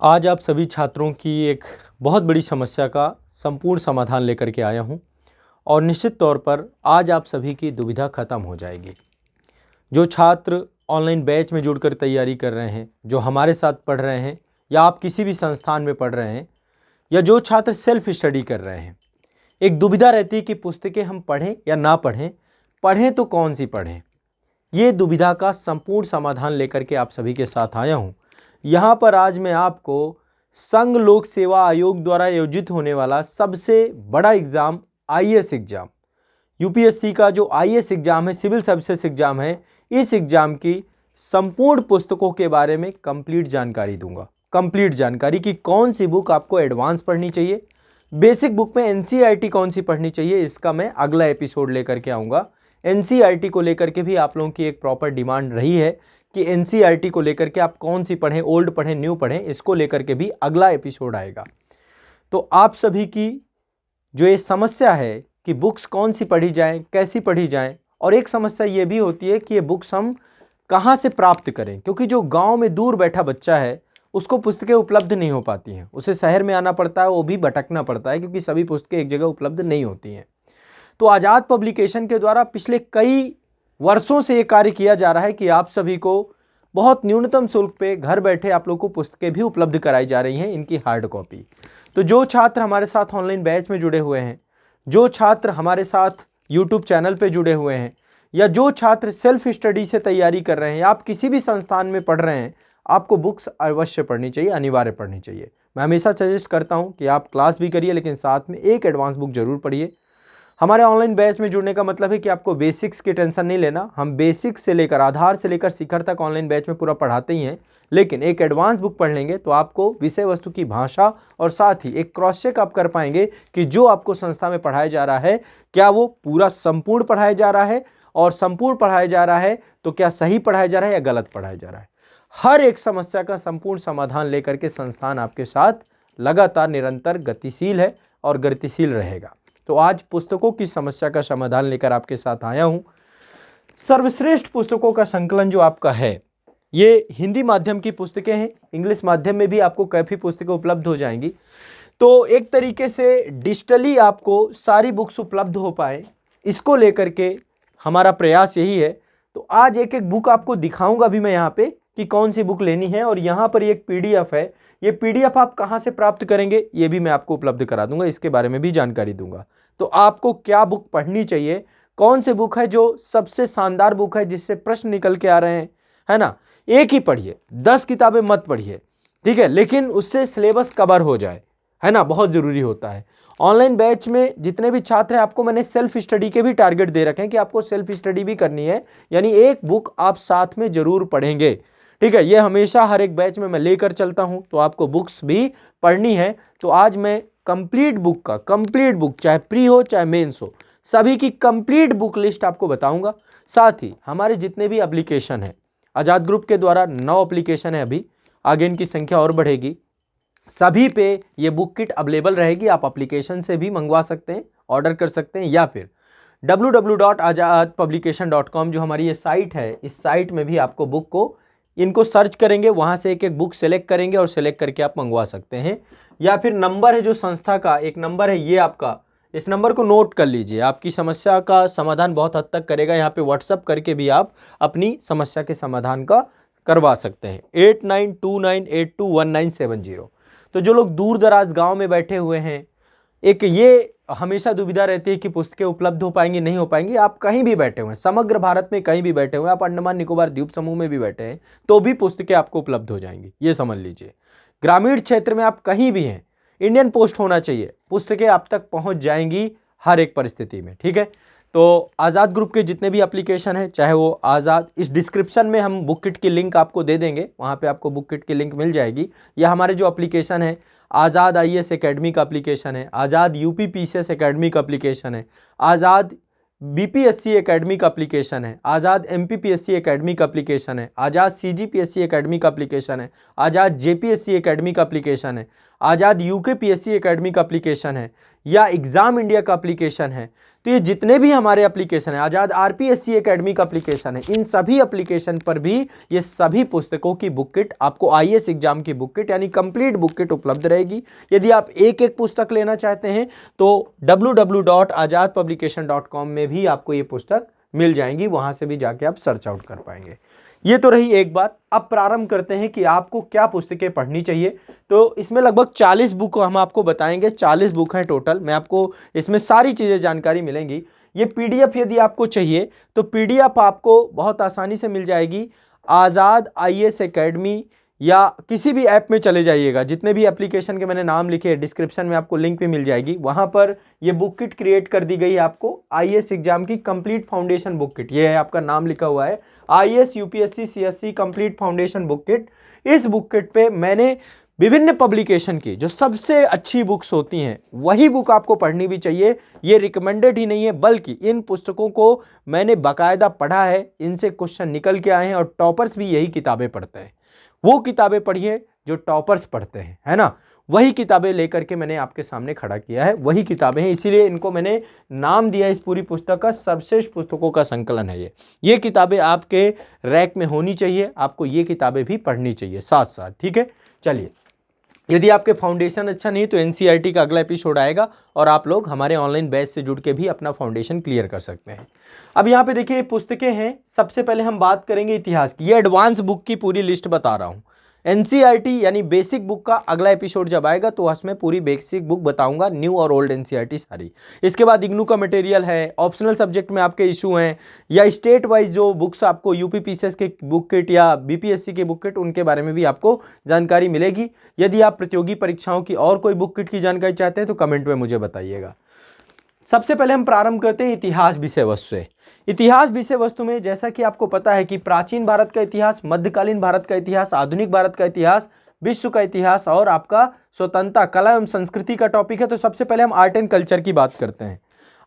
आज आप सभी छात्रों की एक बहुत बड़ी समस्या का संपूर्ण समाधान लेकर के आया हूं और निश्चित तौर पर आज आप सभी की दुविधा खत्म हो जाएगी। जो छात्र ऑनलाइन बैच में जुड़कर तैयारी कर रहे हैं, जो हमारे साथ पढ़ रहे हैं या आप किसी भी संस्थान में पढ़ रहे हैं या जो छात्र सेल्फ स्टडी कर रहे हैं, एक दुविधा रहती है कि पुस्तकें हम पढ़ें या ना पढ़ें, पढ़ें तो कौन सी पढ़ें। ये दुविधा का संपूर्ण समाधान लेकर के आप सभी के साथ आया हूँ। यहाँ पर आज मैं आपको संघ लोक सेवा आयोग द्वारा आयोजित होने वाला सबसे बड़ा एग्ज़ाम आईएएस एग्ज़ाम, यूपीएससी का जो आईएएस एग्ज़ाम है, सिविल सर्विसेज एग्ज़ाम है, इस एग्ज़ाम की संपूर्ण पुस्तकों के बारे में कंप्लीट जानकारी दूंगा। कंप्लीट जानकारी कि कौन सी बुक आपको एडवांस पढ़नी चाहिए, बेसिक बुक में एनसीईआरटी कौन सी पढ़नी चाहिए, इसका मैं अगला एपिसोड लेकर के आऊँगा। एनसीईआरटी को लेकर के भी आप लोगों की एक प्रॉपर डिमांड रही है कि एनसीईआरटी को लेकर के आप कौन सी पढ़ें, ओल्ड पढ़ें, न्यू पढ़ें, इसको लेकर के भी अगला एपिसोड आएगा। तो आप सभी की जो ये समस्या है कि बुक्स कौन सी पढ़ी जाएं, कैसी पढ़ी जाएं, और एक समस्या ये भी होती है कि ये बुक्स हम कहाँ से प्राप्त करें, क्योंकि जो गाँव में दूर बैठा बच्चा है उसको पुस्तकें उपलब्ध नहीं हो पाती हैं, उसे शहर में आना पड़ता है, वो भी भटकना पड़ता है क्योंकि सभी पुस्तकें एक जगह उपलब्ध नहीं होती हैं। तो आज़ाद पब्लिकेशन के द्वारा पिछले कई वर्षों से ये कार्य किया जा रहा है कि आप सभी को बहुत न्यूनतम शुल्क पे घर बैठे आप लोग को पुस्तकें भी उपलब्ध कराई जा रही हैं, इनकी हार्ड कॉपी। तो जो छात्र हमारे साथ ऑनलाइन बैच में जुड़े हुए हैं, जो छात्र हमारे साथ यूट्यूब चैनल पे जुड़े हुए हैं, या जो छात्र सेल्फ स्टडी से तैयारी कर रहे हैं, या आप किसी भी संस्थान में पढ़ रहे हैं, आपको बुक्स अवश्य पढ़नी चाहिए, अनिवार्य पढ़नी चाहिए। मैं हमेशा सजेस्ट करता हूँ कि आप क्लास भी करिए लेकिन साथ में एक एडवांस बुक जरूर पढ़िए। हमारे ऑनलाइन बैच में जुड़ने का मतलब है कि आपको बेसिक्स की टेंशन नहीं लेना। हम बेसिक्स से लेकर आधार से लेकर शिखर तक ऑनलाइन बैच में पूरा पढ़ाते ही हैं, लेकिन एक एडवांस बुक पढ़ लेंगे तो आपको विषय वस्तु की भाषा और साथ ही एक क्रॉस चेक आप कर पाएंगे कि जो आपको संस्था में पढ़ाया जा रहा है क्या वो पूरा संपूर्ण पढ़ाया जा रहा है, और संपूर्ण पढ़ाया जा रहा है तो क्या सही पढ़ाया जा रहा है या गलत पढ़ाया जा रहा है। हर एक समस्या का संपूर्ण समाधान लेकर के संस्थान आपके साथ लगातार निरंतर गतिशील है और गतिशील रहेगा। तो आज पुस्तकों की समस्या का समाधान लेकर आपके साथ आया हूं। सर्वश्रेष्ठ पुस्तकों का संकलन जो आपका है, ये हिंदी माध्यम की पुस्तकें हैं, इंग्लिश माध्यम में भी आपको काफ़ी पुस्तकें उपलब्ध हो जाएंगी। तो एक तरीके से डिजिटली आपको सारी बुक्स उपलब्ध हो पाए, इसको लेकर के हमारा प्रयास यही है। तो आज एक एक बुक आपको दिखाऊंगा भी मैं यहाँ पे कि कौन सी बुक लेनी है, और यहाँ पर एक पीडीएफ है, ये पीडीएफ आप कहाँ से प्राप्त करेंगे ये भी मैं आपको उपलब्ध करा दूंगा, इसके बारे में भी जानकारी दूंगा। तो आपको क्या बुक पढ़नी चाहिए, कौन से बुक है जो सबसे शानदार बुक है जिससे प्रश्न निकल के आ रहे हैं, है ना। एक ही पढ़िए, 10 किताबें मत पढ़िए, ठीक है, लेकिन उससे सिलेबस कवर हो जाए, है ना, बहुत ज़रूरी होता है। ऑनलाइन बैच में जितने भी छात्र हैं आपको मैंने सेल्फ स्टडी के भी टारगेट दे रखे हैं कि आपको सेल्फ स्टडी भी करनी है, यानी एक बुक आप साथ में जरूर पढ़ेंगे, ठीक है। ये हमेशा हर एक बैच में मैं लेकर चलता हूं, तो आपको बुक्स भी पढ़नी है। तो आज मैं कंप्लीट बुक चाहे प्री हो चाहे मेंस हो, सभी की कंप्लीट बुक लिस्ट आपको बताऊंगा। साथ ही हमारे जितने भी एप्लीकेशन हैं, आज़ाद ग्रुप के द्वारा 9 एप्लीकेशन है अभी, आगे इनकी संख्या और बढ़ेगी, सभी पे ये बुक किट अवेलेबल रहेगी। आप एप्लीकेशन से भी मंगवा सकते हैं, ऑर्डर कर सकते हैं, या फिर www.azadpublication.com जो हमारी ये साइट है, इस साइट में भी आपको बुक को इनको सर्च करेंगे, वहाँ से एक एक बुक सेलेक्ट करेंगे और सेलेक्ट करके आप मंगवा सकते हैं। या फिर नंबर है जो संस्था का एक नंबर है, ये आपका, इस नंबर को नोट कर लीजिए, आपकी समस्या का समाधान बहुत हद तक करेगा। यहाँ पे व्हाट्सअप करके भी आप अपनी समस्या के समाधान का करवा सकते हैं, 8929821970। तो जो लोग दूर दराज गाँव में बैठे हुए हैं, एक ये हमेशा दुविधा रहती है कि पुस्तकें उपलब्ध हो पाएंगी नहीं हो पाएंगी। आप कहीं भी बैठे हुए हैं, समग्र भारत में कहीं भी बैठे हुए हैं, आप अंडमान निकोबार द्वीप समूह में भी बैठे हैं तो भी पुस्तकें आपको उपलब्ध हो जाएंगी, ये समझ लीजिए। ग्रामीण क्षेत्र में आप कहीं भी हैं, इंडियन पोस्ट होना चाहिए, पुस्तकें आप तक पहुंच जाएंगी हर एक परिस्थिति में, ठीक है। तो आज़ाद ग्रुप के जितने भी एप्लीकेशन है, चाहे वो आज़ाद, इस डिस्क्रिप्शन में हम बुक किट की लिंक आपको दे देंगे, वहाँ पे आपको बुक किट की लिंक मिल जाएगी। या हमारे जो एप्लीकेशन है, आज़ाद आईएएस एकेडमी का एप्लीकेशन है, आज़ाद यूपी पीसीएस एकेडमी का एप्लीकेशन है, आज़ाद बीपीएससी एकेडमी का एप्लीकेशन है, आज़ाद एमपीपीएससी एकेडमी का एप्लीकेशन है, आज़ाद सीजीपीएससी एकेडमी का एप्लीकेशन है, आज़ाद जेपीएससी एकेडमी का एप्लीकेशन है, आज़ाद यूकेपीएससी एकेडमी का एप्लीकेशन है या एग्ज़ाम इंडिया का एप्लीकेशन है, तो ये जितने भी हमारे एप्लीकेशन है, आज़ाद आरपीएससी एकेडमी का एप्लीकेशन है, इन सभी एप्लीकेशन पर भी ये सभी पुस्तकों की बुक किट आपको आईएएस एग्जाम की बुक किट यानी कंप्लीट बुक किट उपलब्ध रहेगी। यदि आप एक एक पुस्तक लेना चाहते हैं तो www.azadpublication.com में भी आपको ये पुस्तक मिल जाएंगी, वहां से भी जाके आप सर्च आउट कर पाएंगे। ये तो रही एक बात। अब प्रारंभ करते हैं कि आपको क्या पुस्तकें पढ़नी चाहिए। तो इसमें लगभग 40 बुक हम आपको बताएंगे, 40 बुक हैं टोटल। मैं आपको इसमें सारी चीज़ें जानकारी मिलेंगी। ये पीडीएफ यदि आपको चाहिए तो पीडीएफ आपको बहुत आसानी से मिल जाएगी। आज़ाद आईएएस एकेडमी या किसी भी ऐप में चले जाइएगा, जितने भी एप्लीकेशन के मैंने नाम लिखे डिस्क्रिप्शन में आपको लिंक भी मिल जाएगी, वहां पर ये बुक किट क्रिएट कर दी गई है आपको आईएएस एग्जाम की कंप्लीट फाउंडेशन बुक किट। ये है आपका नाम लिखा हुआ है IAS UPSC CSC complete foundation book kit. इस बुक किट पे मैंने विभिन्न पब्लिकेशन की जो सबसे अच्छी बुक्स होती हैं वही बुक आपको पढ़नी भी चाहिए। ये रिकमेंडेड ही नहीं है, बल्कि इन पुस्तकों को मैंने बाकायदा पढ़ा है, इनसे क्वेश्चन निकल के आए हैं और टॉपर्स भी यही किताबें पढ़ते हैं। वो किताबें पढ़िए जो टॉपर्स पढ़ते हैं, है ना, वही किताबें लेकर के मैंने आपके सामने खड़ा किया है, वही किताबें हैं, इसीलिए इनको मैंने नाम दिया इस पूरी पुस्तक का सर्वश्रेष्ठ पुस्तकों का संकलन है ये किताबें आपके रैक में होनी चाहिए, आपको ये किताबें भी पढ़नी चाहिए साथ साथ। ठीक है, चलिए, यदि आपके फाउंडेशन अच्छा नहीं तो एनसीईआरटी का अगला एपिसोड आएगा और आप लोग हमारे ऑनलाइन बैच से जुड़ के भी अपना फाउंडेशन क्लियर कर सकते हैं। अब यहाँ पे देखिए पुस्तकें हैं। सबसे पहले हम बात करेंगे इतिहास की। ये एडवांस बुक की पूरी लिस्ट बता रहा हूँ। एनसीईआरटी यानी बेसिक बुक का अगला एपिसोड जब आएगा तो उसमें पूरी बेसिक बुक बताऊंगा, न्यू और ओल्ड एनसीईआरटी सारी। इसके बाद इग्नू का मटेरियल है, ऑप्शनल सब्जेक्ट में आपके इशू हैं या स्टेट वाइज जो बुक्स आपको यूपी पीसीएस के बुक किट या बीपीएससी के बुक किट, उनके बारे में भी आपको जानकारी मिलेगी। यदि आप प्रतियोगी परीक्षाओं की और कोई बुक किट की जानकारी चाहते हैं तो कमेंट में मुझे बताइएगा। सबसे पहले हम प्रारंभ करते हैं इतिहास विषय वस्तु से। इतिहास विषय वस्तु में जैसा कि आपको पता है कि प्राचीन भारत का इतिहास, मध्यकालीन भारत का इतिहास, आधुनिक भारत का इतिहास, विश्व का इतिहास और आपका स्वतंत्रता, कला एवं संस्कृति का टॉपिक है। तो सबसे पहले हम आर्ट एंड कल्चर की बात करते हैं।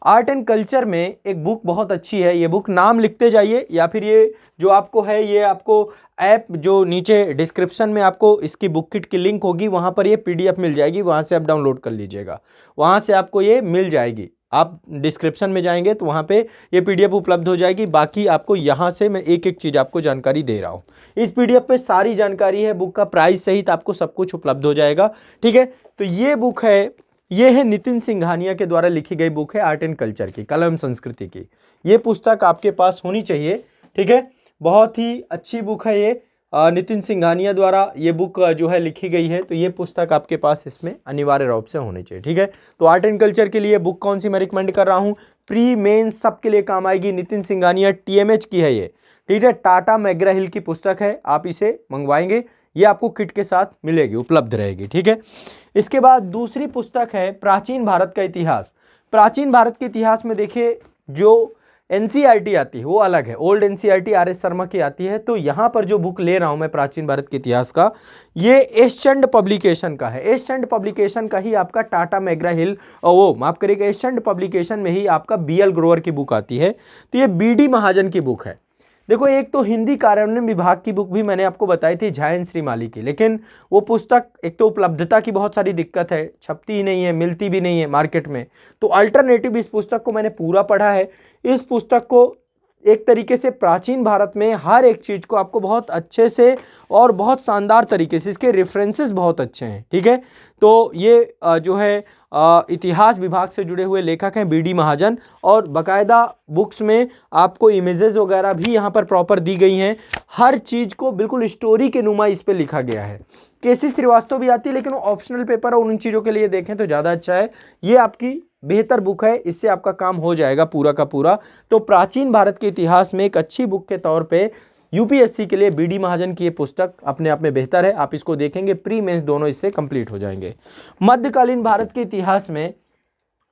आर्ट एंड कल्चर में एक बुक बहुत अच्छी है, ये बुक नाम लिखते जाइए या फिर ये जो आपको है ये आपको ऐप जो नीचे डिस्क्रिप्शन में आपको इसकी बुक किट की लिंक होगी, वहाँ पर ये पीडीएफ मिल जाएगी, वहाँ से आप डाउनलोड कर लीजिएगा, वहाँ से आपको ये मिल जाएगी। आप डिस्क्रिप्शन में जाएंगे तो वहाँ पे ये पीडीएफ उपलब्ध हो जाएगी। बाकी आपको यहाँ से मैं एक एक चीज़ आपको जानकारी दे रहा हूँ। इस पीडीएफ पे सारी जानकारी है, बुक का प्राइस सहित आपको सब कुछ उपलब्ध हो जाएगा। ठीक है, तो ये बुक है, ये है नितिन सिंघानिया के द्वारा लिखी गई बुक है आर्ट एंड कल्चर की, कला एवं संस्कृति की। ये पुस्तक आपके पास होनी चाहिए। ठीक है, बहुत ही अच्छी बुक है ये, नितिन सिंघानिया द्वारा ये बुक जो है लिखी गई है, तो ये पुस्तक आपके पास इसमें अनिवार्य रूप से होनी चाहिए। ठीक है, तो आर्ट एंड कल्चर के लिए बुक कौन सी मैं रिकमेंड कर रहा हूँ, प्री मेन सबके लिए काम आएगी, नितिन सिंघानिया टीएमएच की है ये। ठीक है, टाटा मैग्रा हिल की पुस्तक है, आप इसे मंगवाएंगे, ये आपको किट के साथ मिलेगी, उपलब्ध रहेगी। ठीक है, इसके बाद दूसरी पुस्तक है प्राचीन भारत का इतिहास। प्राचीन भारत के इतिहास में देखिए जो एनसीईआरटी आती है वो अलग है, ओल्ड एनसीईआरटी आर.एस. शर्मा की आती है। तो यहाँ पर जो बुक ले रहा हूँ मैं प्राचीन भारत के इतिहास का, ये एस चंद पब्लिकेशन का है। एस चंद पब्लिकेशन का ही आपका टाटा मैग्रा हिल और वो माफ करिएगा एस चंद पब्लिकेशन में ही आपका बीएल ग्रोवर की बुक आती है। तो ये बीडी महाजन की बुक है। देखो, एक तो हिंदी कार्यान्वयन विभाग की बुक भी मैंने आपको बताई थी जयंत श्रीमाली की, लेकिन वो पुस्तक एक तो उपलब्धता की बहुत सारी दिक्कत है, छपती ही नहीं है, मिलती भी नहीं है मार्केट में। तो अल्टरनेटिव इस पुस्तक को मैंने पूरा पढ़ा है। इस पुस्तक को एक तरीके से प्राचीन भारत में हर एक चीज़ को आपको बहुत अच्छे से और बहुत शानदार तरीके से, इसके रेफरेंसेस बहुत अच्छे हैं। ठीक है, तो ये जो है इतिहास विभाग से जुड़े हुए लेखक हैं बीडी महाजन, और बाकायदा बुक्स में आपको इमेजेस वगैरह भी यहाँ पर प्रॉपर दी गई हैं। हर चीज़ को बिल्कुल स्टोरी के नुमा इस पे लिखा गया है। केसी श्रीवास्तव भी आती है, लेकिन वो ऑप्शनल पेपर है, उन चीज़ों के लिए देखें तो ज़्यादा अच्छा है। ये आपकी बेहतर बुक है, इससे आपका काम हो जाएगा पूरा का पूरा। तो प्राचीन भारत के इतिहास में एक अच्छी बुक के तौर पे यूपीएससी के लिए बीडी महाजन की ये पुस्तक अपने आप में बेहतर है। आप इसको देखेंगे, प्री मेंस दोनों इससे कंप्लीट हो जाएंगे। मध्यकालीन भारत के इतिहास में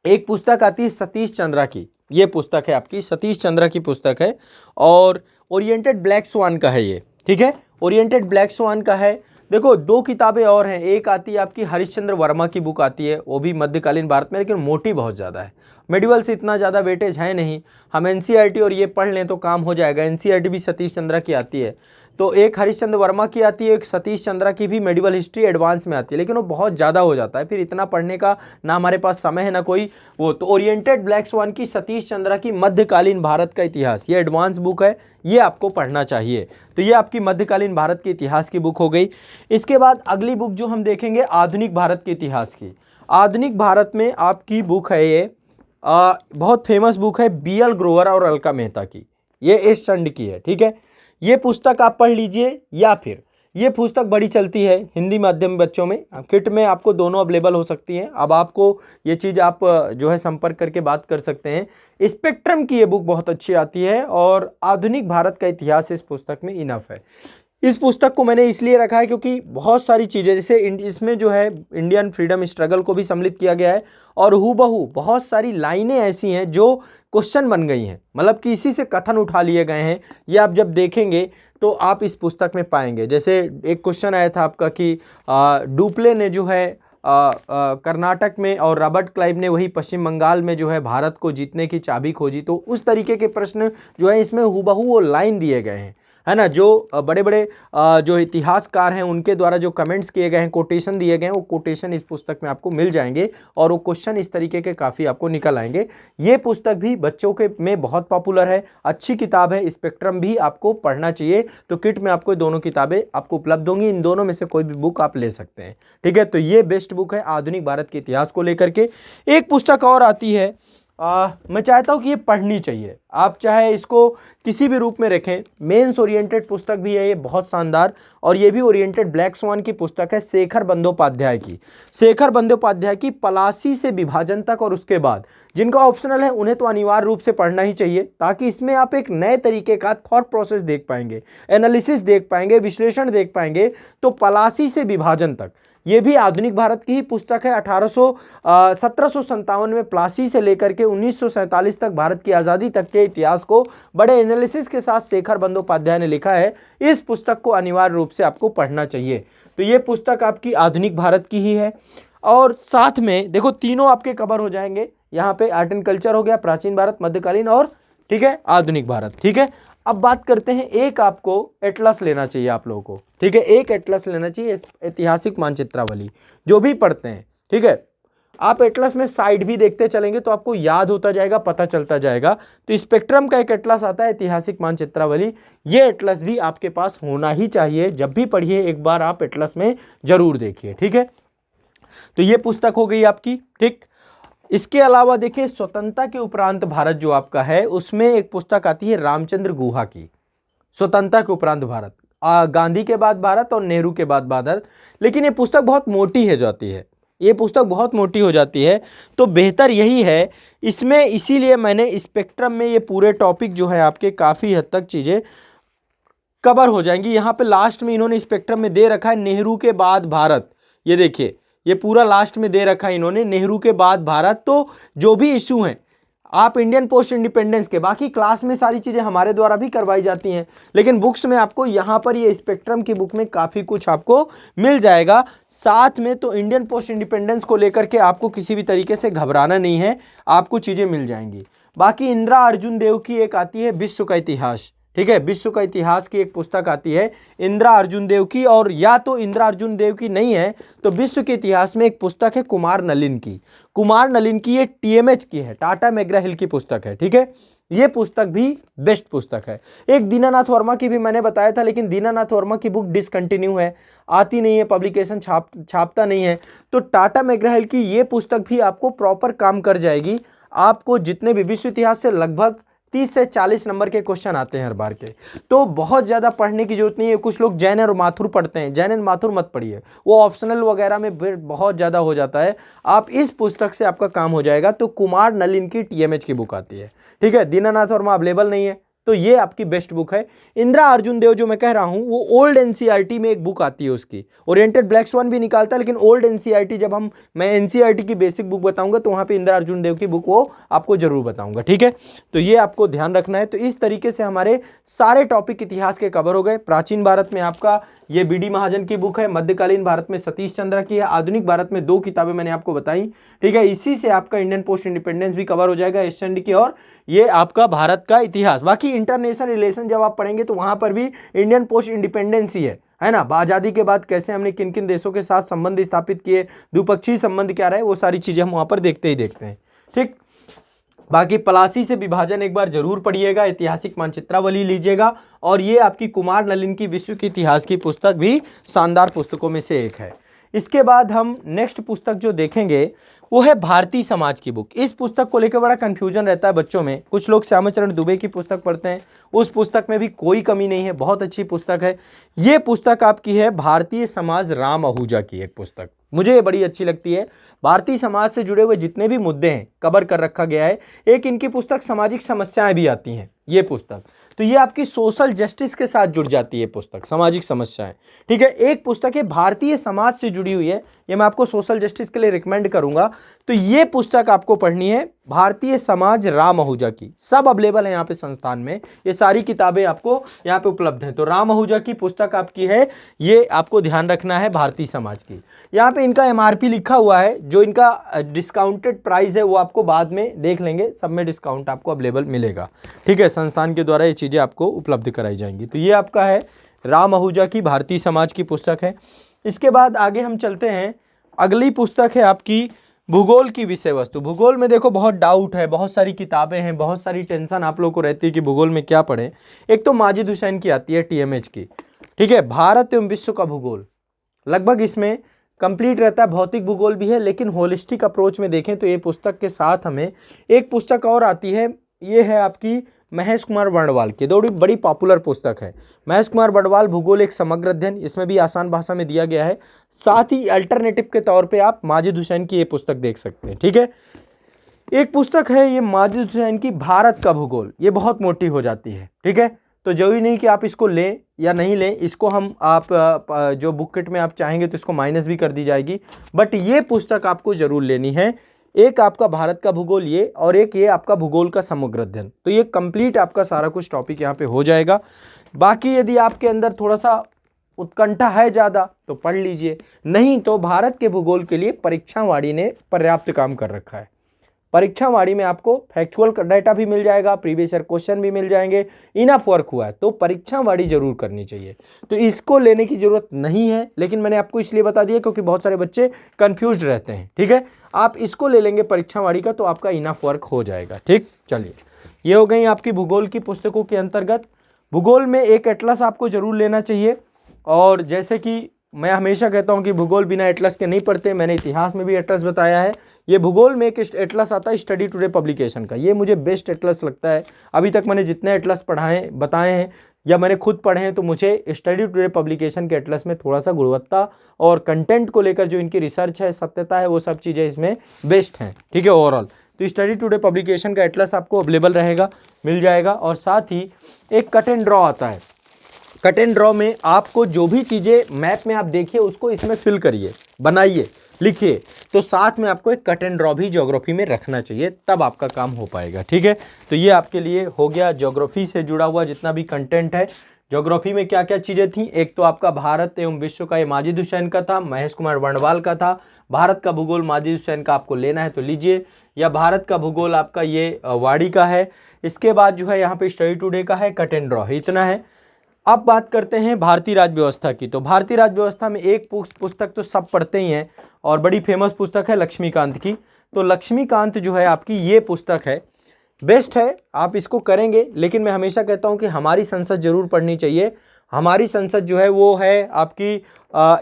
एक पुस्तक आती है सतीश चंद्रा की, ये पुस्तक है आपकी सतीश चंद्रा की पुस्तक है, और ओरिएंटेड ब्लैक स्वान का है ये। ठीक है, ओरिएंटेड ब्लैक स्वान का है। देखो, दो किताबें और हैं, एक आती है आपकी हरिश्चंद्र वर्मा की बुक आती है, वो भी मध्यकालीन भारत में, लेकिन मोटी बहुत ज़्यादा है, मेडिवल से इतना ज़्यादा वेटेज है नहीं। हम एनसीईआरटी और ये पढ़ लें तो काम हो जाएगा। एनसीईआरटी भी सतीश चंद्रा की आती है, तो एक हरिश्चंद्र वर्मा की आती है, एक सतीश चंद्रा की भी मेडिवल हिस्ट्री एडवांस में आती है, लेकिन वो बहुत ज़्यादा हो जाता है, फिर इतना पढ़ने का ना हमारे पास समय है ना कोई वो। तो ओरिएंटेड ब्लैक स्वान की सतीश चंद्रा की मध्यकालीन भारत का इतिहास, ये एडवांस बुक है, ये आपको पढ़ना चाहिए। तो ये आपकी मध्यकालीन भारत के इतिहास की बुक हो गई। इसके बाद अगली बुक जो हम देखेंगे आधुनिक भारत के इतिहास की। आधुनिक भारत में आपकी बुक है ये बहुत फेमस बुक है BL ग्रोवर और अलका मेहता की, ये एस चंड की है, ठीक है। ये पुस्तक आप पढ़ लीजिए, या फिर ये पुस्तक बड़ी चलती है हिंदी माध्यम बच्चों में, किट में आपको दोनों अवेलेबल हो सकती हैं। अब आपको ये चीज़ आप जो है संपर्क करके बात कर सकते हैं। स्पेक्ट्रम की ये बुक बहुत अच्छी आती है और आधुनिक भारत का इतिहास इस पुस्तक में इनफ है। इस पुस्तक को मैंने इसलिए रखा है क्योंकि बहुत सारी चीज़ें, जैसे इसमें जो है इंडियन फ्रीडम स्ट्रगल को भी सम्मिलित किया गया है, और हूबहू बहुत सारी लाइनें ऐसी हैं जो क्वेश्चन बन गई हैं, मतलब कि इसी से कथन उठा लिए गए हैं। ये आप जब देखेंगे तो आप इस पुस्तक में पाएंगे। जैसे एक क्वेश्चन आया था आपका कि डुप्ले ने जो है कर्नाटक में और रॉबर्ट क्लाइव ने वही पश्चिम बंगाल में जो है भारत को जीतने की चाबी खोजी, तो उस तरीके के प्रश्न जो है इसमें हूबहू वो लाइन दिए गए हैं, है ना। जो बड़े बड़े जो इतिहासकार हैं उनके द्वारा जो कमेंट्स किए गए हैं, कोटेशन दिए गए हैं, वो कोटेशन इस पुस्तक में आपको मिल जाएंगे और वो क्वेश्चन इस तरीके के काफ़ी आपको निकल आएंगे। ये पुस्तक भी बच्चों के में बहुत पॉपुलर है, अच्छी किताब है। स्पेक्ट्रम भी आपको पढ़ना चाहिए। तो किट में आपको दोनों किताबें आपको उपलब्ध होंगी, इन दोनों में से कोई भी बुक आप ले सकते हैं, ठीक है। तो ये बेस्ट बुक है आधुनिक भारत के इतिहास को लेकर के। एक पुस्तक और आती है, मैं चाहता हूँ कि ये पढ़नी चाहिए, आप चाहे इसको किसी भी रूप में रखें। मेंस ओरिएंटेड पुस्तक भी है ये, बहुत शानदार, और ये भी ओरिएंटेड ब्लैक स्वान की पुस्तक है शेखर बंदोपाध्याय की। शेखर बंदोपाध्याय की पलासी से विभाजन तक और उसके बाद, जिनका ऑप्शनल है उन्हें तो अनिवार्य रूप से पढ़ना ही चाहिए, ताकि इसमें आप एक नए तरीके का थॉट प्रोसेस देख पाएंगे, एनालिसिस देख पाएंगे, विश्लेषण देख पाएंगे। तो पलासी से विभाजन तक ये भी आधुनिक भारत की ही पुस्तक है। 1757 में प्लासी से लेकर के 1947 तक भारत की आज़ादी तक के इतिहास को बड़े एनालिसिस के साथ शेखर बंदोपाध्याय ने लिखा है। इस पुस्तक को अनिवार्य रूप से आपको पढ़ना चाहिए। तो ये पुस्तक आपकी आधुनिक भारत की ही है। और साथ में देखो तीनों आपके कवर हो जाएंगे, यहाँ पे आर्ट एंड कल्चर हो गया, प्राचीन भारत, मध्यकालीन और ठीक है आधुनिक भारत, ठीक है। अब बात करते हैं, एक आपको एटलस लेना चाहिए आप लोगों को, ठीक है। एक एटलस लेना चाहिए, ऐतिहासिक मानचित्रावली, जो भी पढ़ते हैं, ठीक है। आप एटलस में साइड भी देखते चलेंगे तो आपको याद होता जाएगा, पता चलता जाएगा। तो स्पेक्ट्रम का एक एटलस आता है, ऐतिहासिक मानचित्रावली, ये एटलस भी आपके पास होना ही चाहिए। जब भी पढ़िए एक बार आप एटलस में जरूर देखिए, ठीक है। तो ये पुस्तक हो गई आपकी, ठीक। इसके अलावा देखिए स्वतंत्रता के उपरांत भारत जो आपका है, उसमें एक पुस्तक आती है रामचंद्र गुहा की, स्वतंत्रता के उपरांत भारत, गांधी के बाद भारत और नेहरू के बाद भारत। लेकिन ये पुस्तक बहुत मोटी है जाती है, ये पुस्तक बहुत मोटी हो जाती है, तो बेहतर यही है इसमें, इसीलिए मैंने स्पेक्ट्रम में ये पूरे टॉपिक जो है आपके काफ़ी हद तक चीज़ें कवर हो जाएंगी। यहाँ पे लास्ट में इन्होंने स्पेक्ट्रम में दे रखा है नेहरू के बाद भारत, ये देखिए ये पूरा लास्ट में दे रखा है इन्होंने, नेहरू के बाद भारत। तो जो भी इशू हैं आप इंडियन पोस्ट इंडिपेंडेंस के, बाकी क्लास में सारी चीज़ें हमारे द्वारा भी करवाई जाती हैं, लेकिन बुक्स में आपको यहाँ पर ये स्पेक्ट्रम की बुक में काफ़ी कुछ आपको मिल जाएगा। साथ में तो इंडियन पोस्ट इंडिपेंडेंस को लेकर के आपको किसी भी तरीके से घबराना नहीं है, आपको चीज़ें मिल जाएंगी। बाकी इंदिरा अर्जुन देव की एक आती है विश्व का इतिहास, ठीक है, विश्व का इतिहास की एक पुस्तक आती है इंदिरा अर्जुन देव की, और या तो इंदिरा अर्जुन देव की नहीं है तो विश्व के इतिहास में एक पुस्तक है कुमार नलिन की। कुमार नलिन की ये TMH की है, टाटा मैकग्रा हिल की पुस्तक है, ठीक है। ये पुस्तक भी बेस्ट पुस्तक है। एक दीनानाथ वर्मा की भी मैंने बताया था, लेकिन दीनानाथ वर्मा की बुक डिसकंटिन्यू है, आती नहीं है, पब्लिकेशन छापता नहीं है। तो टाटा मैकग्रा हिल की ये पुस्तक भी आपको प्रॉपर काम कर जाएगी। आपको जितने भी विश्व इतिहास से लगभग 30 से 40 नंबर के क्वेश्चन आते हैं हर बार के, तो बहुत ज़्यादा पढ़ने की जरूरत नहीं है। कुछ लोग जैन और माथुर पढ़ते हैं, जैन एंड माथुर मत पढ़िए, वो ऑप्शनल वगैरह में बहुत ज़्यादा हो जाता है। आप इस पुस्तक से आपका काम हो जाएगा। तो कुमार नलिन की TMH की बुक आती है, ठीक है। दीनानाथ वर्मा अवेलेबल नहीं है, तो ये आपकी बेस्ट बुक है। इंदिरा अर्जुन देव जो मैं कह रहा हूँ वो ओल्ड NCERT में एक बुक आती है उसकी, ओरिएंटेड ब्लैक स्वान भी निकालता है, लेकिन ओल्ड NCERT जब मैं NCERT की बेसिक बुक बताऊंगा तो वहाँ पे इंदिरा अर्जुन देव की बुक वो आपको जरूर बताऊंगा, ठीक है। तो ये आपको ध्यान रखना है। तो इस तरीके से हमारे सारे टॉपिक इतिहास के कवर हो गए। प्राचीन भारत में आपका ये बीडी महाजन की बुक है। मध्यकालीन भारत में सतीश चंद्र की है। आधुनिक भारत में 2 किताबें मैंने आपको बताई, ठीक है। इसी से आपका इंडियन पोस्ट इंडिपेंडेंस भी कवर हो जाएगा, ईस्ट इंडिया की, और ये आपका भारत का इतिहास। बाकी इंटरनेशनल रिलेशन जब आप पढ़ेंगे तो वहां पर भी इंडियन पोस्ट इंडिपेंडेंस ही है ना। आजादी के बाद कैसे हमने किन किन देशों के साथ संबंध स्थापित किए, द्विपक्षीय संबंध क्या रहे, वो सारी चीजें हम वहां पर देखते हैं, ठीक। बाकी प्लासी से विभाजन एक बार जरूर पढ़िएगा, ऐतिहासिक मानचित्रावली लीजिएगा, और ये आपकी कुमार नलिन की विश्व के इतिहास की पुस्तक भी शानदार पुस्तकों में से एक है। इसके बाद हम नेक्स्ट पुस्तक जो देखेंगे वो है भारतीय समाज की बुक। इस पुस्तक को लेकर बड़ा कंफ्यूजन रहता है बच्चों में। कुछ लोग श्यामाचरण दुबे की पुस्तक पढ़ते हैं, उस पुस्तक में भी कोई कमी नहीं है, बहुत अच्छी पुस्तक है। ये पुस्तक आपकी है भारतीय समाज, राम आहूजा की एक पुस्तक, मुझे ये बड़ी अच्छी लगती है। भारतीय समाज से जुड़े हुए जितने भी मुद्दे हैं कवर कर रखा गया है। एक इनकी पुस्तक सामाजिक समस्याएं भी आती हैं, ये पुस्तक, तो ये आपकी सोशल जस्टिस के साथ जुड़ जाती है पुस्तक, सामाजिक समस्याएं, ठीक है। एक पुस्तक है भारतीय समाज से जुड़ी हुई है, ये मैं आपको सोशल जस्टिस के लिए रिकमेंड करूंगा। तो ये पुस्तक आपको पढ़नी है, भारतीय समाज, राम आहूजा की। सब अवेलेबल है यहाँ पे संस्थान में, ये सारी किताबें आपको यहाँ पे उपलब्ध हैं। तो राम आहूजा की पुस्तक आपकी है, ये आपको ध्यान रखना है, भारतीय समाज की। यहाँ पे इनका MRP लिखा हुआ है, जो इनका डिस्काउंटेड प्राइस है वो आपको बाद में देख लेंगे, सब में डिस्काउंट आपको अवेलेबल मिलेगा, ठीक है। संस्थान के द्वारा ये चीज़ें आपको उपलब्ध कराई जाएंगी। तो ये आपका है राम आहूजा की भारतीय समाज की पुस्तक है। इसके बाद आगे हम चलते हैं, अगली पुस्तक है आपकी भूगोल की विषय वस्तु। भूगोल में देखो बहुत डाउट है, बहुत सारी किताबें हैं, बहुत सारी टेंशन आप लोगों को रहती है कि भूगोल में क्या पढ़ें। एक तो माजिद हुसैन की आती है TMH की, ठीक है, भारत एवं विश्व का भूगोल। लगभग इसमें कंप्लीट रहता है, भौतिक भूगोल भी है, लेकिन होलिस्टिक अप्रोच में देखें तो ये पुस्तक के साथ हमें एक पुस्तक और आती है, ये है आपकी महेश कुमार वर्णवाल की, बड़ी पॉपुलर पुस्तक है। महेश कुमार वर्णवाल, भूगोल एक समग्र अध्ययन, इसमें भी आसान भाषा में दिया गया है। साथ ही अल्टरनेटिव के तौर पे आप माजिद हुसैन की ये पुस्तक देख सकते हैं, ठीक है। एक पुस्तक है ये माजिद हुसैन की भारत का भूगोल, ये बहुत मोटी हो जाती है, ठीक है। तो जरूरी नहीं कि आप इसको लें या नहीं लें, इसको हम आप जो बुक किट में आप चाहेंगे तो इसको माइनस भी कर दी जाएगी, बट ये पुस्तक आपको जरूर लेनी है। एक आपका भारत का भूगोल ये, और एक ये आपका भूगोल का समग्र अध्ययन। तो ये कंप्लीट आपका सारा कुछ टॉपिक यहाँ पे हो जाएगा। बाकी यदि आपके अंदर थोड़ा सा उत्कंठा है ज़्यादा तो पढ़ लीजिए, नहीं तो भारत के भूगोल के लिए परीक्षावाड़ी ने पर्याप्त काम कर रखा है। परीक्षावाड़ी में आपको फैक्चुअल डाटा भी मिल जाएगा, प्रीवियस ईयर क्वेश्चन भी मिल जाएंगे, इनफ वर्क हुआ है, तो परीक्षावाड़ी जरूर करनी चाहिए। तो इसको लेने की जरूरत नहीं है, लेकिन मैंने आपको इसलिए बता दिया क्योंकि बहुत सारे बच्चे कंफ्यूज्ड रहते हैं, ठीक है। आप इसको ले लेंगे परीक्षावाड़ी का तो आपका इनफ वर्क हो जाएगा, ठीक। चलिए, ये हो गई आपकी भूगोल की पुस्तकों के अंतर्गत। भूगोल में एक एटलस आपको जरूर लेना चाहिए, और जैसे कि मैं हमेशा कहता हूं कि भूगोल बिना एटलस के नहीं पढ़ते, मैंने इतिहास में भी एटलस बताया है। ये भूगोल में एक एटलस आता है स्टडी टुडे पब्लिकेशन का, ये मुझे बेस्ट एटलस लगता है। अभी तक मैंने जितने एटलस बताए हैं या मैंने खुद पढ़े हैं, तो मुझे स्टडी टुडे पब्लिकेशन के एटलस में थोड़ा सा गुणवत्ता और कंटेंट को लेकर जो इनकी रिसर्च है, सत्यता है, वो सब चीज़ें इसमें बेस्ट हैं, ठीक है, ओवरऑल। तो स्टडी टुडे पब्लिकेशन का एटलस आपको अवेलेबल रहेगा, मिल जाएगा। और साथ ही एक कट एंड ड्रॉ आता है, कट एंड ड्रॉ में आपको जो भी चीज़ें मैप में आप देखिए उसको इसमें फिल करिए, बनाइए, लिखिए। तो साथ में आपको एक कट एंड ड्रॉ भी ज्योग्राफी में रखना चाहिए, तब आपका काम हो पाएगा, ठीक है। तो ये आपके लिए हो गया ज्योग्राफी से जुड़ा हुआ जितना भी कंटेंट है। ज्योग्राफी में क्या क्या चीज़ें थी, एक तो आपका भारत एवं विश्व का, ये माजिद हुसैन का था, महेश कुमार वर्णवाल का था। भारत का भूगोल माजिद हुसैन का आपको लेना है तो लीजिए, या भारत का भूगोल आपका ये वाड़ी का है। इसके बाद जो है यहाँ पे स्टडी टुडे का है, कट एंड ड्रॉ है, इतना है। अब बात करते हैं भारतीय राज्य व्यवस्था की। तो भारतीय राज्य व्यवस्था में एक पुस्तक तो सब पढ़ते ही हैं, और बड़ी फेमस पुस्तक है लक्ष्मीकांत की। तो लक्ष्मीकांत जो है आपकी ये पुस्तक है, बेस्ट है, आप इसको करेंगे। लेकिन मैं हमेशा कहता हूँ कि हमारी संसद जरूर पढ़नी चाहिए। हमारी संसद जो है वो है आपकी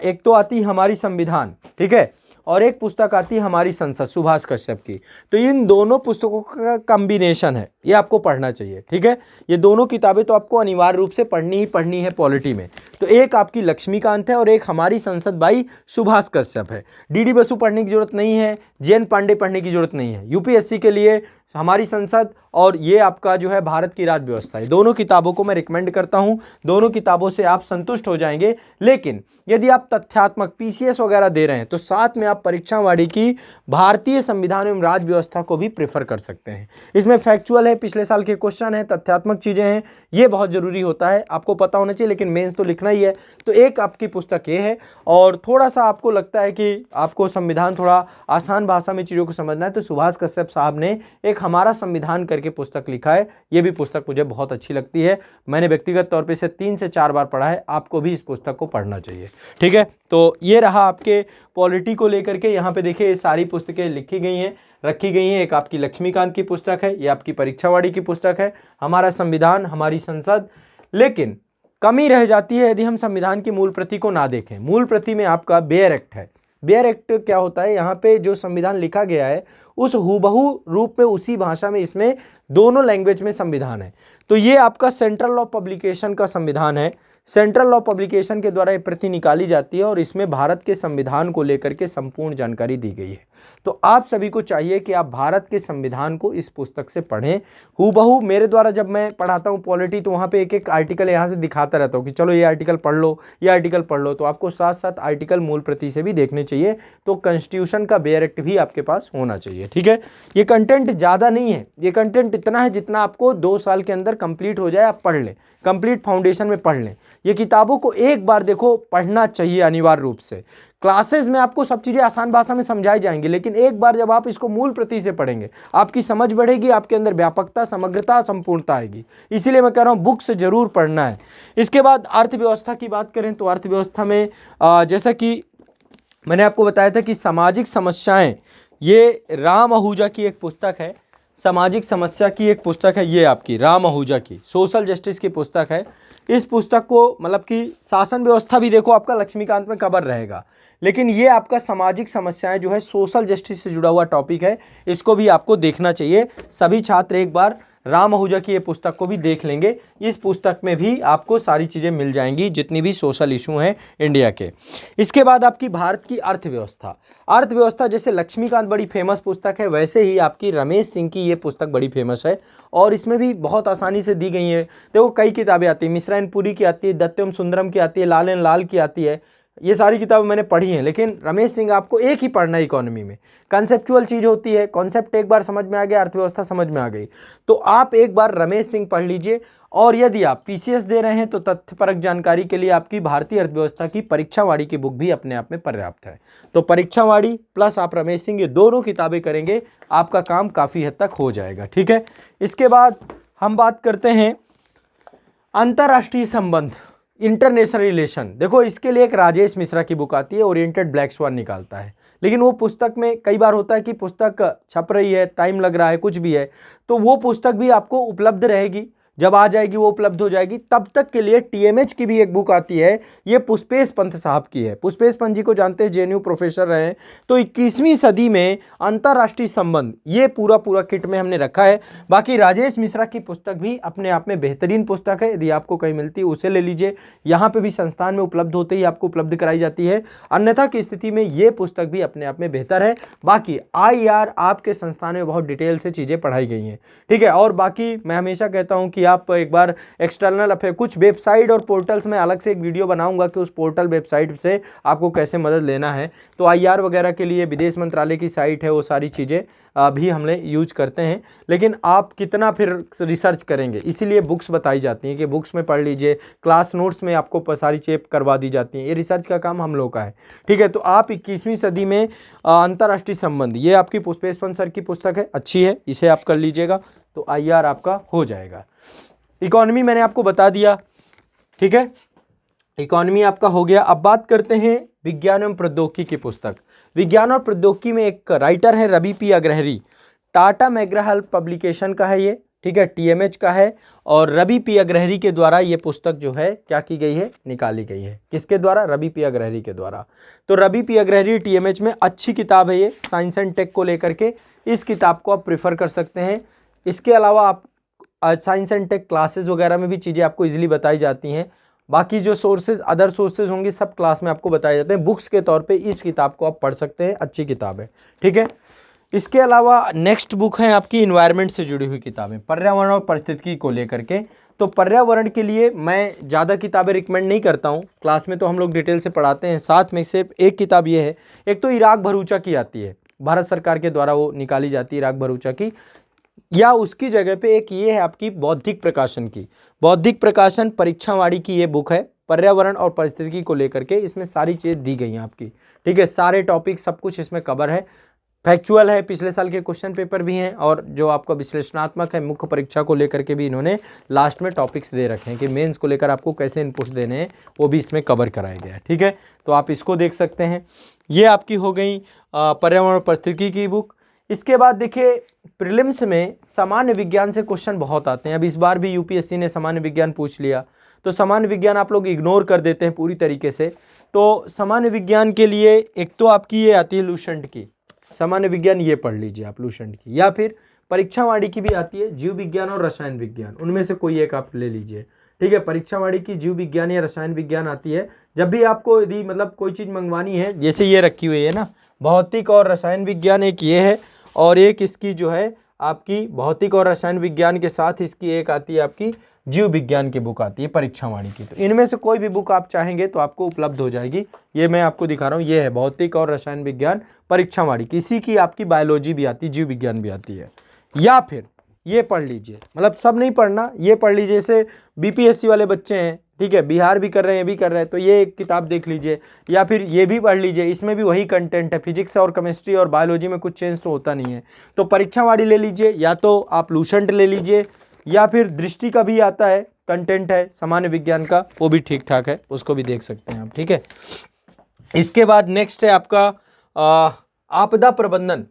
एक तो आती हमारी संविधान, ठीक है, और एक पुस्तक आती है हमारी संसद, सुभाष कश्यप की। तो इन दोनों पुस्तकों का कॉम्बिनेशन है, ये आपको पढ़ना चाहिए, ठीक है। ये दोनों किताबें तो आपको अनिवार्य रूप से पढ़नी है पॉलिटी में। तो एक आपकी लक्ष्मीकांत है और एक हमारी संसद बाई सुभाष कश्यप है। DD बसु पढ़ने की जरूरत नहीं है, JN पांडे पढ़ने की जरूरत नहीं है। UPSC के लिए हमारी संसद और ये आपका जो है भारत की राज्य व्यवस्था है। दोनों किताबों को मैं रिकमेंड करता हूँ, दोनों किताबों से आप संतुष्ट हो जाएंगे। लेकिन यदि आप तथ्यात्मक पीसीएस वगैरह दे रहे हैं तो साथ में आप परीक्षावाड़ी की भारतीय संविधान एवं राज्य व्यवस्था को भी प्रेफर कर सकते हैं। इसमें फैक्चुअल है, पिछले साल के क्वेश्चन है, तथ्यात्मक चीज़ें हैं, ये बहुत ज़रूरी होता है, आपको पता होना चाहिए, लेकिन मेंस तो लिखना ही है। तो एक आपकी पुस्तक ये है, और थोड़ा सा आपको लगता है कि आपको संविधान थोड़ा आसान भाषा में चीज़ों को समझना है तो सुभाष कश्यप साहब ने एक हमारा संविधान करके पुस्तक लिखा है। ये भी पुस्तक मुझे बहुत अच्छी लगती है, मैंने व्यक्तिगत तौर पे इसे 3 से 4 बार पढ़ा है, आपको भी इस पुस्तक को पढ़ना चाहिए। ठीक है, तो ये रहा आपके पॉलिटी को लेकर के। यहाँ पे देखिए ये सारी पुस्तकें लिखी गई हैं, रखी गई हैं। एक आपकी लक्ष्मीकांत की पुस्तक है, ये आपकी परीक्षावाड़ी की पुस्तक है, हमारा संविधान हमारी संसद। लेकिन कमी रह जाती है यदि हम संविधान की मूल प्रति को ना देखें। मूल प्रति में आपका बेयर एक्ट है। बेयर एक्ट क्या होता है, यहाँ पे जो संविधान लिखा गया है उस हूबहू रूप में उसी भाषा में इसमें दोनों लैंग्वेज में संविधान है। तो ये आपका सेंट्रल लॉ पब्लिकेशन का संविधान है। सेंट्रल लॉ पब्लिकेशन के द्वारा ये प्रति निकाली जाती है और इसमें भारत के संविधान को लेकर के संपूर्ण जानकारी दी गई है। तो आप सभी को चाहिए कि आप भारत के संविधान को इस पुस्तक से पढ़ें। हूबहू मेरे द्वारा जब मैं पढ़ाता हूँ पॉलिटी तो वहाँ पे एक एक आर्टिकल यहाँ से दिखाता रहता हूँ कि चलो ये आर्टिकल पढ़ लो, ये आर्टिकल पढ़ लो। तो आपको साथ साथ आर्टिकल मूल प्रति से भी देखने चाहिए। तो कॉन्स्टिट्यूशन का बेयर एक्ट भी आपके पास होना चाहिए। ठीक है, ये कंटेंट ज़्यादा नहीं है, ये कंटेंट इतना है जितना आपको 2 साल के अंदर कंप्लीट हो जाए, आप पढ़ लें, कंप्लीट फाउंडेशन में पढ़ लें। ये किताबों को एक बार देखो, पढ़ना चाहिए अनिवार्य रूप से। क्लासेस में आपको सब चीज़ें आसान भाषा में समझाई जाएंगी, लेकिन एक बार जब आप इसको मूल प्रति से पढ़ेंगे आपकी समझ बढ़ेगी, आपके अंदर व्यापकता, समग्रता, संपूर्णता आएगी। इसीलिए मैं कह रहा हूँ बुक से जरूर पढ़ना है। इसके बाद अर्थव्यवस्था की बात करें तो अर्थव्यवस्था में जैसा कि मैंने आपको बताया था कि सामाजिक समस्याएं, ये राम आहूजा की एक पुस्तक है, सामाजिक समस्या की एक पुस्तक है, ये आपकी राम आहूजा की सोशल जस्टिस की पुस्तक है। इस पुस्तक को मतलब कि शासन व्यवस्था भी देखो आपका लक्ष्मीकांत में कवर रहेगा, लेकिन ये आपका सामाजिक समस्याएं जो है सोशल जस्टिस से जुड़ा हुआ टॉपिक है, इसको भी आपको देखना चाहिए। सभी छात्र एक बार राम आहूजा की ये पुस्तक को भी देख लेंगे। इस पुस्तक में भी आपको सारी चीज़ें मिल जाएंगी जितनी भी सोशल इशू हैं इंडिया के। इसके बाद आपकी भारत की अर्थव्यवस्था। अर्थव्यवस्था जैसे लक्ष्मीकांत बड़ी फेमस पुस्तक है, वैसे ही आपकी रमेश सिंह की ये पुस्तक बड़ी फेमस है और इसमें भी बहुत आसानी से दी गई है। देखो कई किताबें आती हैं, मिश्रा एंड पुरी की आती है, दत्तम सुंदरम की आती है, लाल एंड लाल की आती है, ये सारी किताबें मैंने पढ़ी हैं। लेकिन रमेश सिंह आपको एक ही पढ़ना है इकोनॉमी में, कंसेप्चुअल चीज़ होती है, कॉन्सेप्ट एक बार समझ में आ गया, अर्थव्यवस्था समझ में आ गई, तो आप एक बार रमेश सिंह पढ़ लीजिए। और यदि आप पीसीएस दे रहे हैं तो तथ्यपरक जानकारी के लिए आपकी भारतीय अर्थव्यवस्था की परीक्षावाड़ी की बुक भी अपने आप में पर्याप्त है। तो परीक्षावाड़ी प्लस आप रमेश सिंह, ये दोनों किताबें करेंगे, आपका काम काफ़ी हद तक हो जाएगा। ठीक है, इसके बाद हम बात करते हैं अंतर्राष्ट्रीय संबंध, इंटरनेशनल रिलेशन। देखो इसके लिए एक राजेश मिश्रा की बुक आती है, ओरिएंटेड ब्लैक स्वान निकालता है, लेकिन वो पुस्तक में कई बार होता है कि पुस्तक छप रही है, टाइम लग रहा है, कुछ भी है, तो वो पुस्तक भी आपको उपलब्ध रहेगी, जब आ जाएगी वो उपलब्ध हो जाएगी। तब तक के लिए टीएमएच की भी एक बुक आती है, ये पुष्पेश पंत साहब की है। पुष्पेश पंत जी को जानते हैं, जेएनयू प्रोफेसर रहे हैं। तो 21वीं सदी में अंतर्राष्ट्रीय संबंध, ये पूरा किट में हमने रखा है। बाकी राजेश मिश्रा की पुस्तक भी अपने आप में बेहतरीन पुस्तक है, यदि आपको कहीं मिलती है उसे ले लीजिए। यहाँ पे भी संस्थान में उपलब्ध होते ही आपको उपलब्ध कराई जाती है, अन्यथा की स्थिति में ये पुस्तक भी अपने आप में बेहतर है। बाकी आईआर आपके संस्थान में बहुत डिटेल से चीज़ें पढ़ाई गई हैं। ठीक है, और बाकी मैं हमेशा कहता हूँ कि आप एक बार एक्सटर्नल अफेयर, कुछ वेबसाइट और पोर्टल्स में अलग से एक वीडियो बनाऊंगा कि उस पोर्टल वेबसाइट से आपको कैसे मदद लेना है। तो आईआर वगैरह के लिए विदेश मंत्रालय की साइट है, वो सारी चीज़ें भी हमने यूज करते हैं। लेकिन आप कितना फिर रिसर्च करेंगे, इसीलिए बुक्स बताई जाती हैं कि बुक्स में पढ़ लीजिए, क्लास नोट्स में आपको सारी चीज़ें करवा दी जाती हैं, ये रिसर्च का काम हम लोग का है। ठीक है, तो आप 21वीं सदी में अंतर्राष्ट्रीय संबंध, ये आपकी पुष्पेश पंत सर की पुस्तक है, अच्छी है, इसे आप कर लीजिएगा तो आईआर आपका हो जाएगा। इकोनॉमी मैंने आपको बता दिया। ठीक है, इकोनॉमी आपका हो गया। अब बात करते हैं विज्ञान एवं प्रौद्योगिकी की पुस्तक। विज्ञान और प्रौद्योगिकी में एक राइटर है रवि पी अग्रहरी, टाटा मैग्रा-हिल पब्लिकेशन का है ये। ठीक है, टीएमएच का है, और रवि पी अग्रहरी के द्वारा ये पुस्तक जो है क्या की गई है, निकाली गई है। किसके द्वारा? रवि पी अग्रहरी के द्वारा। तो रवि पी अग्रहरी टीएमएच में अच्छी किताब है ये, साइंस एंड टेक को लेकर के, इस किताब को आप प्रेफर कर सकते हैं। इसके अलावा आप साइंस एंड टेक क्लासेस वगैरह में भी चीज़ें आपको इजीली बताई जाती हैं। बाकी जो सोर्सेज, अदर सोर्सेज होंगे सब क्लास में आपको बताए जाते हैं। बुक्स के तौर पे इस किताब को आप पढ़ सकते हैं, अच्छी किताब है। ठीक है, इसके अलावा नेक्स्ट बुक है आपकी इन्वायरमेंट से जुड़ी हुई किताबें, पर्यावरण और पारिस्थितिकी को लेकर के। तो पर्यावरण के लिए मैं ज़्यादा किताबें रिकमेंड नहीं करता हूँ, क्लास में तो हम लोग डिटेल से पढ़ाते हैं। साथ में सिर्फ एक किताब ये है, एक तो इराक भरूचा की आती है, भारत सरकार के द्वारा वो निकाली जाती है इराक भरूचा की, या उसकी जगह पे एक ये है आपकी बौद्धिक प्रकाशन की, बौद्धिक प्रकाशन परीक्षावाड़ी की ये बुक है, पर्यावरण और पारिस्थितिकी को लेकर के। इसमें सारी चीज़ दी गई हैं आपकी, ठीक है, सारे टॉपिक सब कुछ इसमें कवर है, फैक्चुअल है, पिछले साल के क्वेश्चन पेपर भी हैं, और जो आपका विश्लेषणात्मक है मुख्य परीक्षा को लेकर के भी इन्होंने लास्ट में टॉपिक्स दे रखे हैं कि मेंस को लेकर आपको कैसे इनपुट्स देने हैं, वो भी इसमें कवर कराया गया है, ठीक है। तो आप इसको देख सकते हैं। ये आपकी हो गई पर्यावरण और पारिस्थितिकी की बुक। इसके बाद देखिए प्रीलिम्स में सामान्य विज्ञान से क्वेश्चन बहुत आते हैं। अब इस बार भी यूपीएससी ने सामान्य विज्ञान पूछ लिया, तो सामान्य विज्ञान आप लोग इग्नोर कर देते हैं पूरी तरीके से। तो सामान्य विज्ञान के लिए एक तो आपकी ये आती है लूसेंट की, सामान्य विज्ञान ये पढ़ लीजिए आप लूसेंट की, या फिर परीक्षावाड़ी की भी आती है जीव विज्ञान और रसायन विज्ञान, उनमें से कोई एक आप ले लीजिए, ठीक है। परीक्षावाड़ी की जीव विज्ञान या रसायन विज्ञान आती है। जब भी आपको यदि मतलब कोई चीज़ मंगवानी है, जैसे ये रखी हुई है ना, भौतिक और रसायन विज्ञान एक ये है, और एक इसकी जो है आपकी भौतिक और रसायन विज्ञान के साथ इसकी एक आती है आपकी जीव विज्ञान की बुक आती है परीक्षावाणी की। तो इनमें से कोई भी बुक आप चाहेंगे तो आपको उपलब्ध हो जाएगी। ये मैं आपको दिखा रहा हूँ, ये है भौतिक और रसायन विज्ञान परीक्षावाणी की। इसी की आपकी बायोलॉजी भी आती है, जीव विज्ञान भी आती है। या फिर ये पढ़ लीजिए, मतलब सब नहीं पढ़ना, ये पढ़ लीजिए। जैसे बीपीएससी वाले बच्चे हैं, ठीक है, बिहार भी कर रहे हैं, ये भी कर रहे हैं, तो ये एक किताब देख लीजिए, या फिर ये भी पढ़ लीजिए। इसमें भी वही कंटेंट है, फिजिक्स और केमिस्ट्री और बायोलॉजी में कुछ चेंज तो होता नहीं है। तो परीक्षावाड़ी ले लीजिए, या तो आप लूसेंट ले लीजिए, या फिर दृष्टि का भी आता है, कंटेंट है सामान्य विज्ञान का, वो भी ठीक ठाक है, उसको भी देख सकते हैं आप, ठीक है। इसके बाद नेक्स्ट है आपका आपदा प्रबंधन।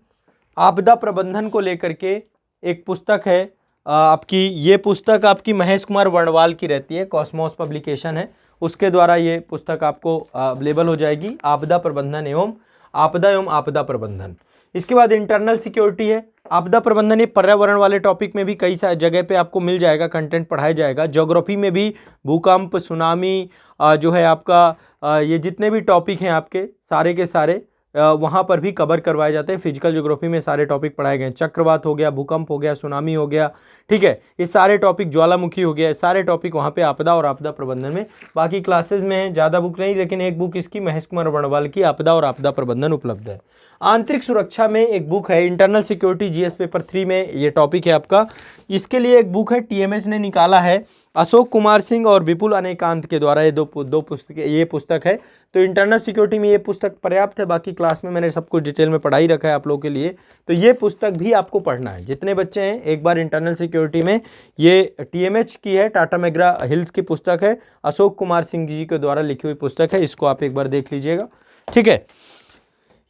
आपदा प्रबंधन को लेकर के एक पुस्तक है आपकी, ये पुस्तक आपकी महेश कुमार वर्णवाल की रहती है, कॉस्मोस पब्लिकेशन है, उसके द्वारा ये पुस्तक आपको अवेलेबल हो जाएगी, आपदा प्रबंधन एवं आपदा प्रबंधन। इसके बाद इंटरनल सिक्योरिटी है, आपदा प्रबंधन, ये पर्यावरण वाले टॉपिक में भी कई सारी जगह पे आपको मिल जाएगा, कंटेंट पढ़ाया जाएगा। ज्योग्राफी में भी भूकंप, सुनामी, जो है आपका ये जितने भी टॉपिक हैं आपके सारे के सारे वहाँ पर भी कवर करवाए जाते हैं। फिजिकल ज्योग्राफी में सारे टॉपिक पढ़ाए गए हैं, चक्रवात हो गया, भूकंप हो गया, सुनामी हो गया, ठीक है, ये सारे टॉपिक, ज्वालामुखी हो गया, सारे टॉपिक वहाँ पे आपदा और आपदा प्रबंधन में। बाकी क्लासेस में है, ज़्यादा बुक नहीं, लेकिन एक बुक इसकी महेश कुमार वर्णवाल की आपदा और आपदा प्रबंधन उपलब्ध है। आंतरिक सुरक्षा में एक बुक है, इंटरनल सिक्योरिटी जीएस पेपर 3 में ये टॉपिक है आपका। इसके लिए एक बुक है, टीएमएस ने निकाला है, अशोक कुमार सिंह और विपुल अनेकांत के द्वारा, ये दो पुस्तक, ये पुस्तक है। तो इंटरनल सिक्योरिटी में ये पुस्तक पर्याप्त है, बाकी क्लास में मैंने सब कुछ डिटेल में पढ़ा ही रखा है आप लोगों के लिए। तो ये पुस्तक भी आपको पढ़ना है, जितने बच्चे हैं एक बार इंटरनल सिक्योरिटी में, ये टीएमएच की है, टाटा मैग्रा हिल्स की पुस्तक है, अशोक कुमार सिंह जी के द्वारा लिखी हुई पुस्तक है, इसको आप एक बार देख लीजिएगा, ठीक है।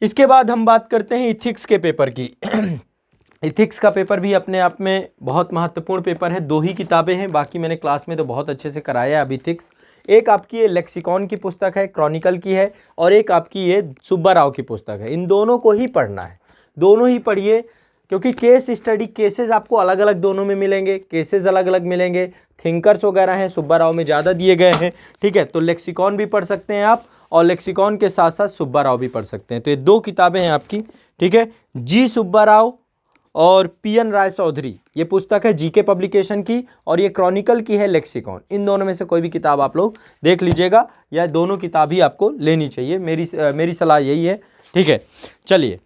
इसके बाद हम बात करते हैं इथिक्स के पेपर की। इथिक्स का पेपर भी अपने आप में बहुत महत्वपूर्ण पेपर है, 2 ही किताबें हैं, बाकी मैंने क्लास में तो बहुत अच्छे से कराया है अब इथिक्स। एक आपकी ये लेक्सिकॉन की पुस्तक है, क्रॉनिकल की है, और एक आपकी ये सुब्बा राव की पुस्तक है। इन दोनों को ही पढ़ना है, दोनों ही पढ़िए, क्योंकि केस स्टडी, केसेस आपको अलग अलग दोनों में मिलेंगे, केसेस अलग अलग मिलेंगे, थिंकर्स वगैरह हैं, सुब्बा राव में ज़्यादा दिए गए हैं, ठीक है। तो लेक्सिकॉन भी पढ़ सकते हैं आप, और लेक्सिकॉन के साथ साथ सुब्बा राव भी पढ़ सकते हैं। तो ये 2 किताबें हैं आपकी, ठीक है। जी सुब्बा राव और पीएन राय चौधरी, ये पुस्तक है जीके पब्लिकेशन की, और ये क्रॉनिकल की है लेक्सिकॉन। इन दोनों में से कोई भी किताब आप लोग देख लीजिएगा, या दोनों किताब ही आपको लेनी चाहिए, मेरी सलाह यही है, ठीक है। चलिए,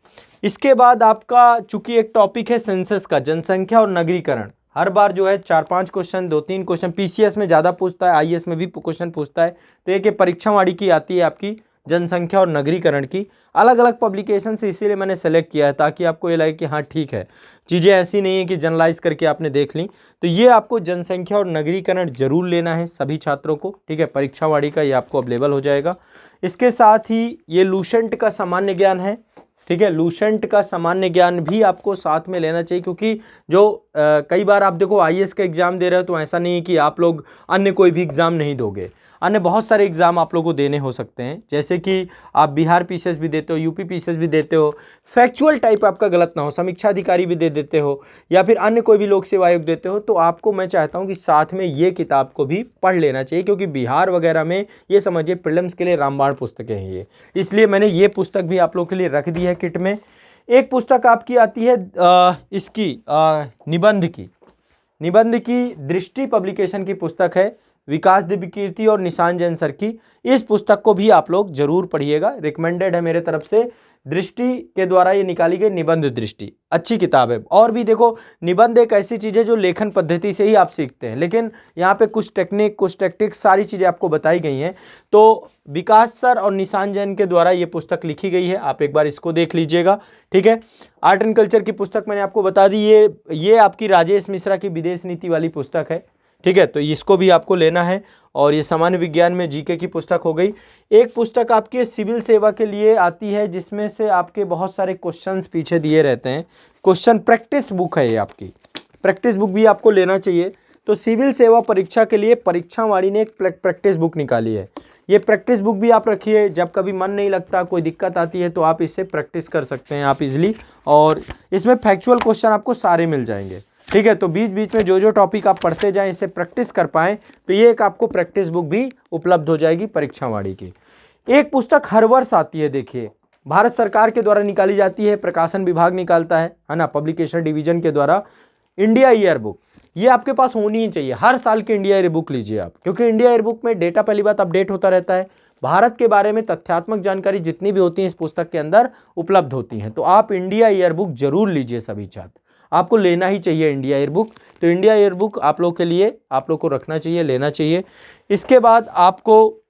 इसके बाद आपका चूंकि एक टॉपिक है सेंसस का, जनसंख्या और नगरीकरण, हर बार जो है 4-5 क्वेश्चन, 2-3 क्वेश्चन, पीसीएस में ज़्यादा पूछता है, आईएएस में भी क्वेश्चन पूछता है। तो एक परीक्षावाड़ी की आती है आपकी जनसंख्या और नगरीकरण की, अलग अलग पब्लिकेशन से, इसीलिए मैंने सेलेक्ट किया है, ताकि आपको ये लगे कि हाँ ठीक है, चीज़ें ऐसी नहीं है कि जनरलाइज करके आपने देख ली। तो ये आपको जनसंख्या और नगरीकरण जरूर लेना है सभी छात्रों को, ठीक है। परीक्षावाड़ी का ये आपको अवेलेबल हो जाएगा। इसके साथ ही ये लूसेंट का सामान्य ज्ञान है, ठीक है। लूसेंट का सामान्य ज्ञान भी आपको साथ में लेना चाहिए, क्योंकि जो कई बार आप देखो आईएएस का एग्जाम दे रहे हो, तो ऐसा नहीं है कि आप लोग अन्य कोई भी एग्जाम नहीं दोगे, अन्य बहुत सारे एग्जाम आप लोगों को देने हो सकते हैं, जैसे कि आप बिहार पीसीएस भी देते हो, यूपी पीसीएस भी देते हो, फैक्चुअल टाइप आपका गलत ना हो, समीक्षा अधिकारी भी दे देते हो, या फिर अन्य कोई भी लोक सेवा आयोग देते हो। तो आपको मैं चाहता हूं कि साथ में ये किताब को भी पढ़ लेना चाहिए, क्योंकि बिहार वगैरह में ये समझिए प्रीलिम्स के लिए रामबाण पुस्तकें हैं ये, इसलिए मैंने ये पुस्तक भी आप लोग के लिए रख दी है किट में। एक पुस्तक आपकी आती है इसकी निबंध की दृष्टि पब्लिकेशन की पुस्तक है, विकास दिव्यकीर्ति और निशान जैन सर की। इस पुस्तक को भी आप लोग जरूर पढ़िएगा, रिकमेंडेड है मेरे तरफ से। दृष्टि के द्वारा ये निकाली गई निबंध दृष्टि, अच्छी किताब है। और भी देखो, निबंध एक ऐसी चीज़ है जो लेखन पद्धति से ही आप सीखते हैं, लेकिन यहाँ पे कुछ टेक्निक, कुछ टैक्टिक्स, सारी चीज़ें आपको बताई गई हैं। तो विकास सर और निशान जैन के द्वारा ये पुस्तक लिखी गई है, आप एक बार इसको देख लीजिएगा, ठीक है। आर्ट एंड कल्चर की पुस्तक मैंने आपको बता दी, ये आपकी राजेश मिश्रा की विदेश नीति वाली पुस्तक है, ठीक है। तो इसको भी आपको लेना है। और ये सामान्य विज्ञान में जीके की पुस्तक हो गई। एक पुस्तक आपके सिविल सेवा के लिए आती है, जिसमें से आपके बहुत सारे क्वेश्चंस पीछे दिए रहते हैं, क्वेश्चन प्रैक्टिस बुक है ये आपकी, प्रैक्टिस बुक भी आपको लेना चाहिए। तो सिविल सेवा परीक्षा के लिए परीक्षावाणी ने एक प्रैक्टिस बुक निकाली है, ये प्रैक्टिस बुक भी आप रखिए। जब कभी मन नहीं लगता, कोई दिक्कत आती है, तो आप इससे प्रैक्टिस कर सकते हैं आप इजीली, और इसमें फैक्चुअल क्वेश्चन आपको सारे मिल जाएंगे, ठीक है। तो बीच बीच में जो टॉपिक आप पढ़ते जाएं, इससे प्रैक्टिस कर पाएं, तो ये एक आपको प्रैक्टिस बुक भी उपलब्ध हो जाएगी परीक्षावाणी की। एक पुस्तक हर वर्ष आती है, देखिए, भारत सरकार के द्वारा निकाली जाती है, प्रकाशन विभाग निकालता है ना, पब्लिकेशन डिवीजन के द्वारा। इंडिया ईयर बुक, ये आपके पास होनी ही चाहिए, हर साल की इंडिया ईयर बुक लीजिए आप, क्योंकि इंडिया ईयर बुक में डेटा पहली बात अपडेट होता रहता है, भारत के बारे में तथ्यात्मक जानकारी जितनी भी होती है इस पुस्तक के अंदर उपलब्ध होती हैं। तो आप इंडिया ईयर बुक जरूर लीजिए, सभी छात्र, आपको लेना ही चाहिए इंडिया ईयर बुक। तो इंडिया ईयर बुक आप लोग के लिए, आप लोग को रखना चाहिए, लेना चाहिए। इसके बाद आपको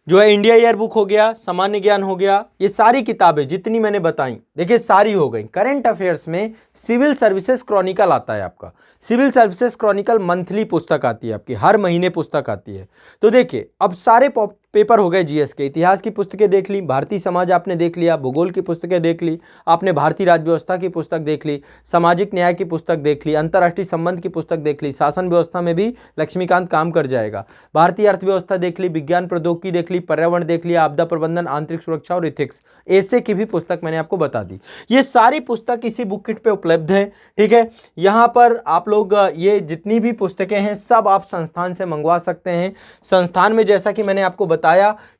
जो है इंडिया ईयर बुक हो गया, सामान्य ज्ञान हो गया, ये सारी किताबें जितनी मैंने बताई, देखिए सारी हो गई। करंट अफेयर्स में सिविल सर्विसेज क्रॉनिकल आता है आपका, सिविल सर्विसेज क्रॉनिकल मंथली पुस्तक आती है आपकी, हर महीने पुस्तक आती है। तो देखिए, अब सारे पेपर हो गए जीएस के, इतिहास की पुस्तकें देख ली, भारतीय समाज आपने देख लिया, भूगोल की पुस्तकें देख ली, आपने भारतीय राज्य व्यवस्था की पुस्तक देख ली, सामाजिक न्याय की पुस्तक देख ली, अंतर्राष्ट्रीय संबंध की पुस्तक देख ली, शासन व्यवस्था में भी लक्ष्मीकांत काम कर जाएगा, भारतीय अर्थव्यवस्था देख ली, विज्ञान प्रौद्योगिकी देख ली, पर्यावरण देख लिया, आपदा प्रबंधन, आंतरिक सुरक्षा और इथिक्स, ऐसे की भी पुस्तक मैंने आपको बता दी। ये सारी पुस्तक इसी बुक किट पे उपलब्ध है, ठीक है। यहाँ पर आप लोग ये जितनी भी पुस्तकें हैं सब आप संस्थान से मंगवा सकते हैं। संस्थान में जैसा कि मैंने आपको बताया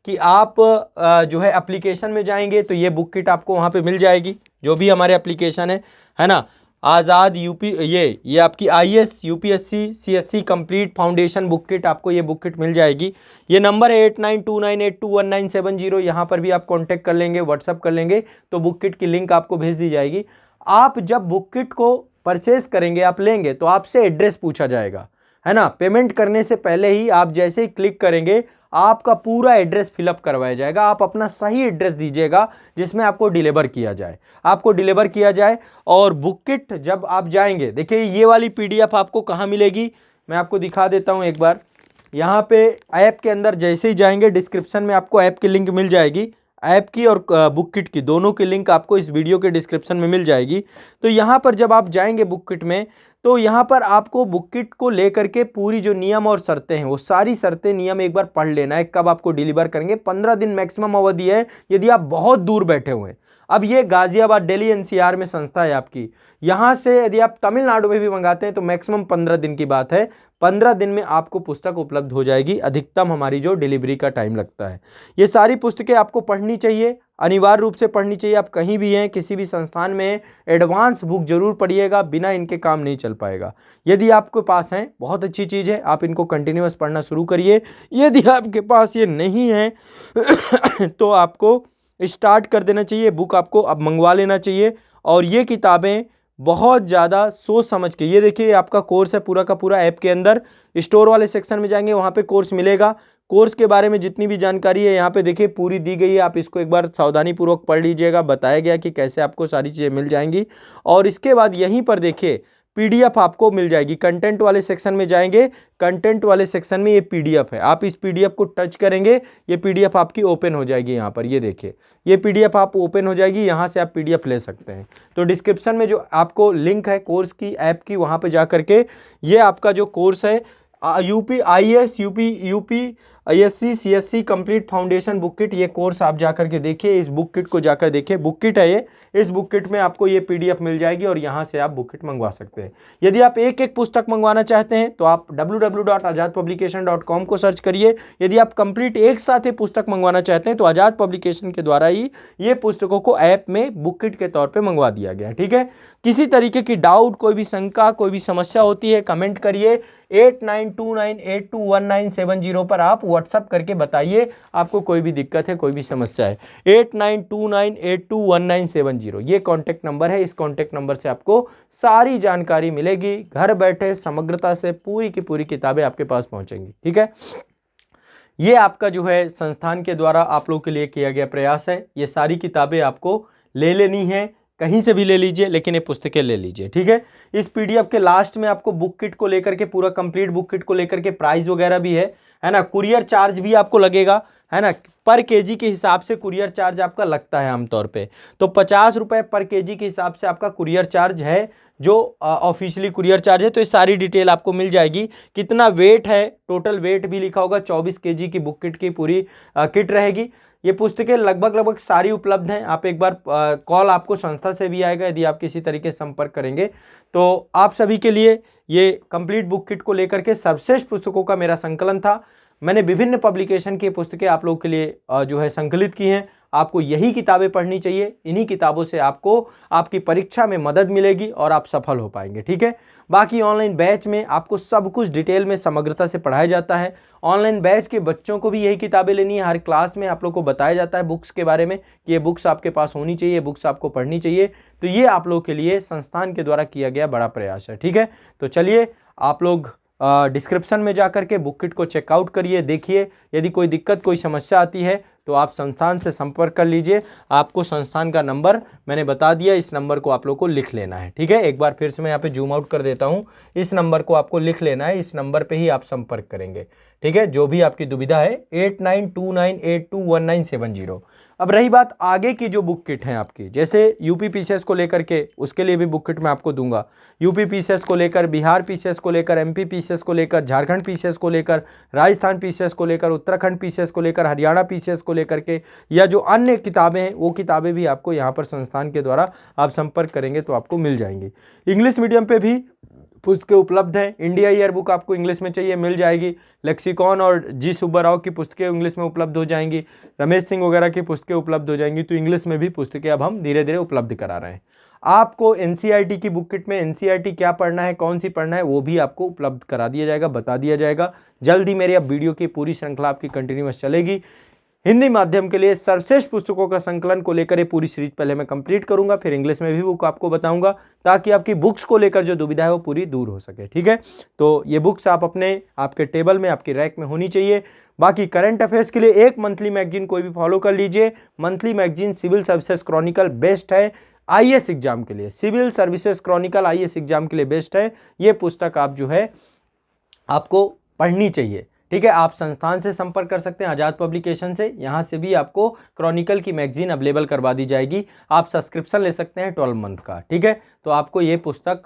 कि आप जो है एप्लीकेशन में जाएंगे तो ये बुक किट आपको वहां पे मिल जाएगी, जो भी हमारे एप्लीकेशन है ना, आज़ाद यूपी, ये आपकी IAS UPSC CSC complete foundation book kit, आपको ये बुक किट मिल जाएगी। ये नंबर है 8929821970, यहाँ पर भी आप कांटेक्ट कर लेंगे, व्हाट्सअप कर लेंगे तो बुक किट की लिंक आपको भेज दी जाएगी। आप जब बुक किट को परचेज करेंगे, आप लेंगे, तो आपसे एड्रेस पूछा जाएगा, है ना। पेमेंट करने से पहले ही आप जैसे ही क्लिक करेंगे आपका पूरा एड्रेस फिलअप करवाया जाएगा, आप अपना सही एड्रेस दीजिएगा जिसमें आपको डिलीवर किया जाए, और बुक किट जब आप जाएंगे, देखिए ये वाली पीडीएफ आपको कहाँ मिलेगी, मैं आपको दिखा देता हूँ एक बार। यहाँ पे ऐप के अंदर जैसे ही जाएंगे, डिस्क्रिप्शन में आपको ऐप की लिंक मिल जाएगी, ऐप की और बुक किट की दोनों की लिंक आपको इस वीडियो के डिस्क्रिप्शन में मिल जाएगी। तो यहाँ पर जब आप जाएंगे बुक किट में, तो यहाँ पर आपको बुक किट को लेकर के पूरी जो नियम और शर्तें हैं, वो सारी शर्तें नियम एक बार पढ़ लेना है, कब आपको डिलीवर करेंगे। 15 दिन मैक्सिमम अवधि है यदि आप बहुत दूर बैठे हुए हैं। अब ये गाजियाबाद दिल्ली एनसीआर में संस्था है आपकी, यहाँ से यदि आप तमिलनाडु में भी मंगाते हैं तो मैक्सिमम 15 दिन की बात है, 15 दिन में आपको पुस्तक उपलब्ध हो जाएगी, अधिकतम हमारी जो डिलीवरी का टाइम लगता है। ये सारी पुस्तकें आपको पढ़नी चाहिए, अनिवार्य रूप से पढ़नी चाहिए। आप कहीं भी हैं, किसी भी संस्थान में, एडवांस बुक जरूर पढ़िएगा, बिना इनके काम नहीं चल पाएगा। यदि आपके पास हैं, बहुत अच्छी चीज़ है, आप इनको कंटिन्यूअस पढ़ना शुरू करिए। यदि आपके पास ये नहीं है तो आपको स्टार्ट कर देना चाहिए, बुक आपको अब मंगवा लेना चाहिए। और ये किताबें बहुत ज़्यादा सोच समझ के, ये देखिए आपका कोर्स है पूरा का पूरा, ऐप के अंदर स्टोर वाले सेक्शन में जाएंगे, वहाँ पे कोर्स मिलेगा। कोर्स के बारे में जितनी भी जानकारी है यहाँ पे देखिए पूरी दी गई है, आप इसको एक बार सावधानी पूर्वक पढ़ लीजिएगा, बताया गया कि कैसे आपको सारी चीज़ें मिल जाएंगी। और इसके बाद यहीं पर देखिए पीडीएफ आपको मिल जाएगी, कंटेंट वाले सेक्शन में जाएंगे, कंटेंट वाले सेक्शन में ये पीडीएफ है, आप इस पीडीएफ को टच करेंगे, ये पीडीएफ आपकी ओपन हो जाएगी। यहाँ पर ये देखिए, ये पीडीएफ आप ओपन हो जाएगी, यहाँ से आप पीडीएफ ले सकते हैं। तो डिस्क्रिप्शन में जो आपको लिंक है कोर्स की, ऐप की, वहाँ पर जा करके ये आपका जो कोर्स है UP IAS UP ISC CSC complete foundation book kit, ये कोर्स आप जाकर के देखिए, इस बुक किट को जाकर देखिए, बुक किट है ये। इस बुक किट में आपको ये PDF मिल जाएगी और यहाँ से आप बुक किट मंगवा सकते हैं। यदि आप एक एक पुस्तक मंगवाना चाहते हैं तो आप www.azadpublication.com को सर्च करिए। यदि आप कंप्लीट एक साथ ही पुस्तक मंगवाना चाहते हैं तो आजाद पब्लिकेशन के द्वारा ही ये पुस्तकों को ऐप में बुक किट के तौर पे मंगवा दिया गया है। ठीक है, किसी तरीके की डाउट, कोई भी शंका, कोई भी समस्या होती है, कमेंट करिए 8929821970 पर आप व्हाट्सअप करके बताइए आपको कोई भी दिक्कत है, कोई भी समस्या है। 8929821970 ये कॉन्टैक्ट नंबर है। इस कॉन्टैक्ट नंबर से आपको सारी जानकारी मिलेगी, घर बैठे समग्रता से पूरी की पूरी किताबें आपके पास पहुंचेंगी। ठीक है, ये आपका जो है संस्थान के द्वारा आप लोग के लिए किया गया प्रयास है। ये सारी किताबें आपको ले लेनी है, कहीं से भी ले लीजिए, लेकिन ये पुस्तकें ले लीजिए। ठीक है, इस PDF के लास्ट में आपको बुक किट को लेकर के, पूरा कंप्लीट बुक किट को लेकर के प्राइस वगैरह भी है ना। कुरियर चार्ज भी आपको लगेगा, है ना, पर केजी के हिसाब से कुरियर चार्ज आपका लगता है आमतौर पे। तो 50 रुपये पर केजी के हिसाब से आपका कुरियर चार्ज है, जो ऑफिशियली कुरियर चार्ज है। तो ये सारी डिटेल आपको मिल जाएगी। कितना वेट है, टोटल वेट भी लिखा होगा। 24 केजी की बुक किट की पूरी किट रहेगी। ये पुस्तकें लगभग सारी उपलब्ध हैं। आप एक बार कॉल आपको संस्था से भी आएगा यदि आप किसी तरीके से संपर्क करेंगे। तो आप सभी के लिए ये कंप्लीट बुक किट को लेकर के सर्वश्रेष्ठ पुस्तकों का मेरा संकलन था। मैंने विभिन्न पब्लिकेशन की पुस्तकें आप लोगों के लिए जो है संकलित की हैं। आपको यही किताबें पढ़नी चाहिए। इन्हीं किताबों से आपको आपकी परीक्षा में मदद मिलेगी और आप सफल हो पाएंगे। ठीक है, बाकी ऑनलाइन बैच में आपको सब कुछ डिटेल में समग्रता से पढ़ाया जाता है। ऑनलाइन बैच के बच्चों को भी यही किताबें लेनी है। हर क्लास में आप लोग को बताया जाता है बुक्स के बारे में कि ये बुक्स आपके पास होनी चाहिए, बुक्स आपको पढ़नी चाहिए। तो ये आप लोग के लिए संस्थान के द्वारा किया गया बड़ा प्रयास है। ठीक है, तो चलिए आप लोग डिस्क्रिप्शन में जाकर के बुक किट को चेकआउट करिए, देखिए। यदि कोई दिक्कत, कोई समस्या आती है तो आप संस्थान से संपर्क कर लीजिए। आपको संस्थान का नंबर मैंने बता दिया, इस नंबर को आप लोग को लिख लेना है। ठीक है, एक बार फिर से मैं यहाँ पे जूम आउट कर देता हूँ। इस नंबर को आपको लिख लेना है, इस नंबर पे ही आप संपर्क करेंगे। ठीक है, जो भी आपकी दुविधा है 8929821970। अब रही बात आगे की जो बुक किट है आपकी, जैसे यूपी PCS को लेकर के, उसके लिए भी बुक किट मैं आपको दूंगा। यूपी PCS को लेकर, बिहार PCS को लेकर, MP PCS को लेकर, झारखंड PCS को लेकर, राजस्थान PCS को लेकर, उत्तराखंड PCS को लेकर, हरियाणा PCS को लेकर के, या जो अन्य किताबें हैं वो किताबें भी आपको यहाँ पर संस्थान के द्वारा आप संपर्क करेंगे तो आपको मिल जाएंगी। इंग्लिश मीडियम पे भी पुस्तकें उपलब्ध हैं। इंडिया ईयर बुक आपको इंग्लिश में चाहिए, मिल जाएगी। लेक्सिकॉन और जी सुब्बाराव की पुस्तकें इंग्लिश में उपलब्ध हो जाएंगी। रमेश सिंह वगैरह की पुस्तकें उपलब्ध हो जाएंगी। तो इंग्लिश में भी पुस्तकें अब हम धीरे धीरे उपलब्ध करा रहे हैं। आपको NCERT की बुक किट में NCERT क्या पढ़ना है, कौन सी पढ़ना है, वो भी आपको उपलब्ध करा दिया जाएगा, बता दिया जाएगा। जल्द ही मेरी अब वीडियो की पूरी श्रृंखला आपकी कंटिन्यूअस चलेगी। हिंदी माध्यम के लिए सर्वश्रेष्ठ पुस्तकों का संकलन को लेकर ये पूरी सीरीज पहले मैं कंप्लीट करूंगा, फिर इंग्लिश में भी बुक आपको बताऊंगा, ताकि आपकी बुक्स को लेकर जो दुविधा है वो पूरी दूर हो सके। ठीक है, तो ये बुक्स आप आपके टेबल में, आपकी रैक में होनी चाहिए। बाकी करंट अफेयर्स के लिए एक मंथली मैगजीन कोई भी फॉलो कर लीजिए। Monthly magazine civil services chronicle best है IAS एग्जाम के लिए। Civil services chronicle IAS exam के लिए बेस्ट है। ये पुस्तक आप जो है आपको पढ़नी चाहिए। ठीक है, आप संस्थान से संपर्क कर सकते हैं, आजाद पब्लिकेशन से। यहाँ से भी आपको क्रॉनिकल की मैगजीन अवेलेबल करवा दी जाएगी। आप सब्सक्रिप्शन ले सकते हैं 12 मंथ का। ठीक है, तो आपको ये पुस्तक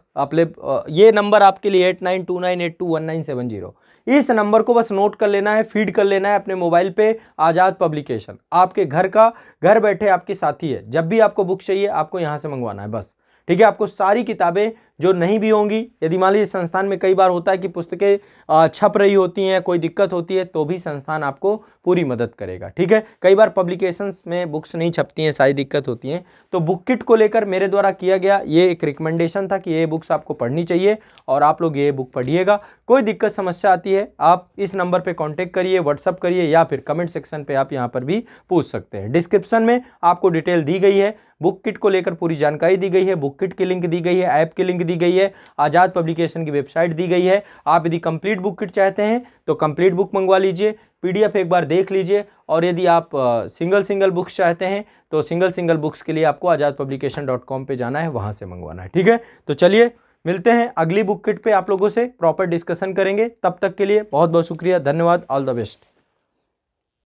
ये नंबर आपके लिए 8929821970, इस नंबर को बस नोट कर लेना है, फीड कर लेना है अपने मोबाइल पे। आजाद पब्लिकेशन आपके घर बैठे आपके साथी है। जब भी आपको बुक चाहिए आपको यहाँ से मंगवाना है बस। ठीक है, आपको सारी किताबें जो नहीं भी होंगी, यदि मान लीजिए संस्थान में कई बार होता है कि पुस्तकें छप रही होती हैं, कोई दिक्कत होती है, तो भी संस्थान आपको पूरी मदद करेगा। ठीक है, कई बार पब्लिकेशंस में बुक्स नहीं छपती हैं, सारी दिक्कत होती हैं। तो बुक किट को लेकर मेरे द्वारा किया गया ये एक रिकमेंडेशन था कि ये बुक्स आपको पढ़नी चाहिए और आप लोग ये बुक पढ़िएगा। कोई दिक्कत समस्या आती है आप इस नंबर पर कॉन्टैक्ट करिए, व्हाट्सअप करिए, या फिर कमेंट सेक्शन पर आप यहाँ पर भी पूछ सकते हैं। डिस्क्रिप्शन में आपको डिटेल दी गई है, बुक किट को लेकर पूरी जानकारी दी गई है, बुक किट की लिंक दी गई है, ऐप की लिंक दी गई है, आजाद पब्लिकेशन की वेबसाइट दी गई है। आप यदि कंप्लीट बुक किट चाहते हैं तो कंप्लीट बुक मंगवा लीजिए, PDF एक बार देख लीजिए। और यदि आप सिंगल बुक्स चाहते हैं तो सिंगल बुक्स के लिए आपको azadpublication.com पे जाना है, वहां से मंगवाना है। ठीक है, तो चलिए मिलते हैं अगली बुक किट पे, आप लोगों से प्रॉपर डिस्कशन करेंगे। तब तक के लिए बहुत बहुत शुक्रिया, धन्यवाद, ऑल द बेस्ट।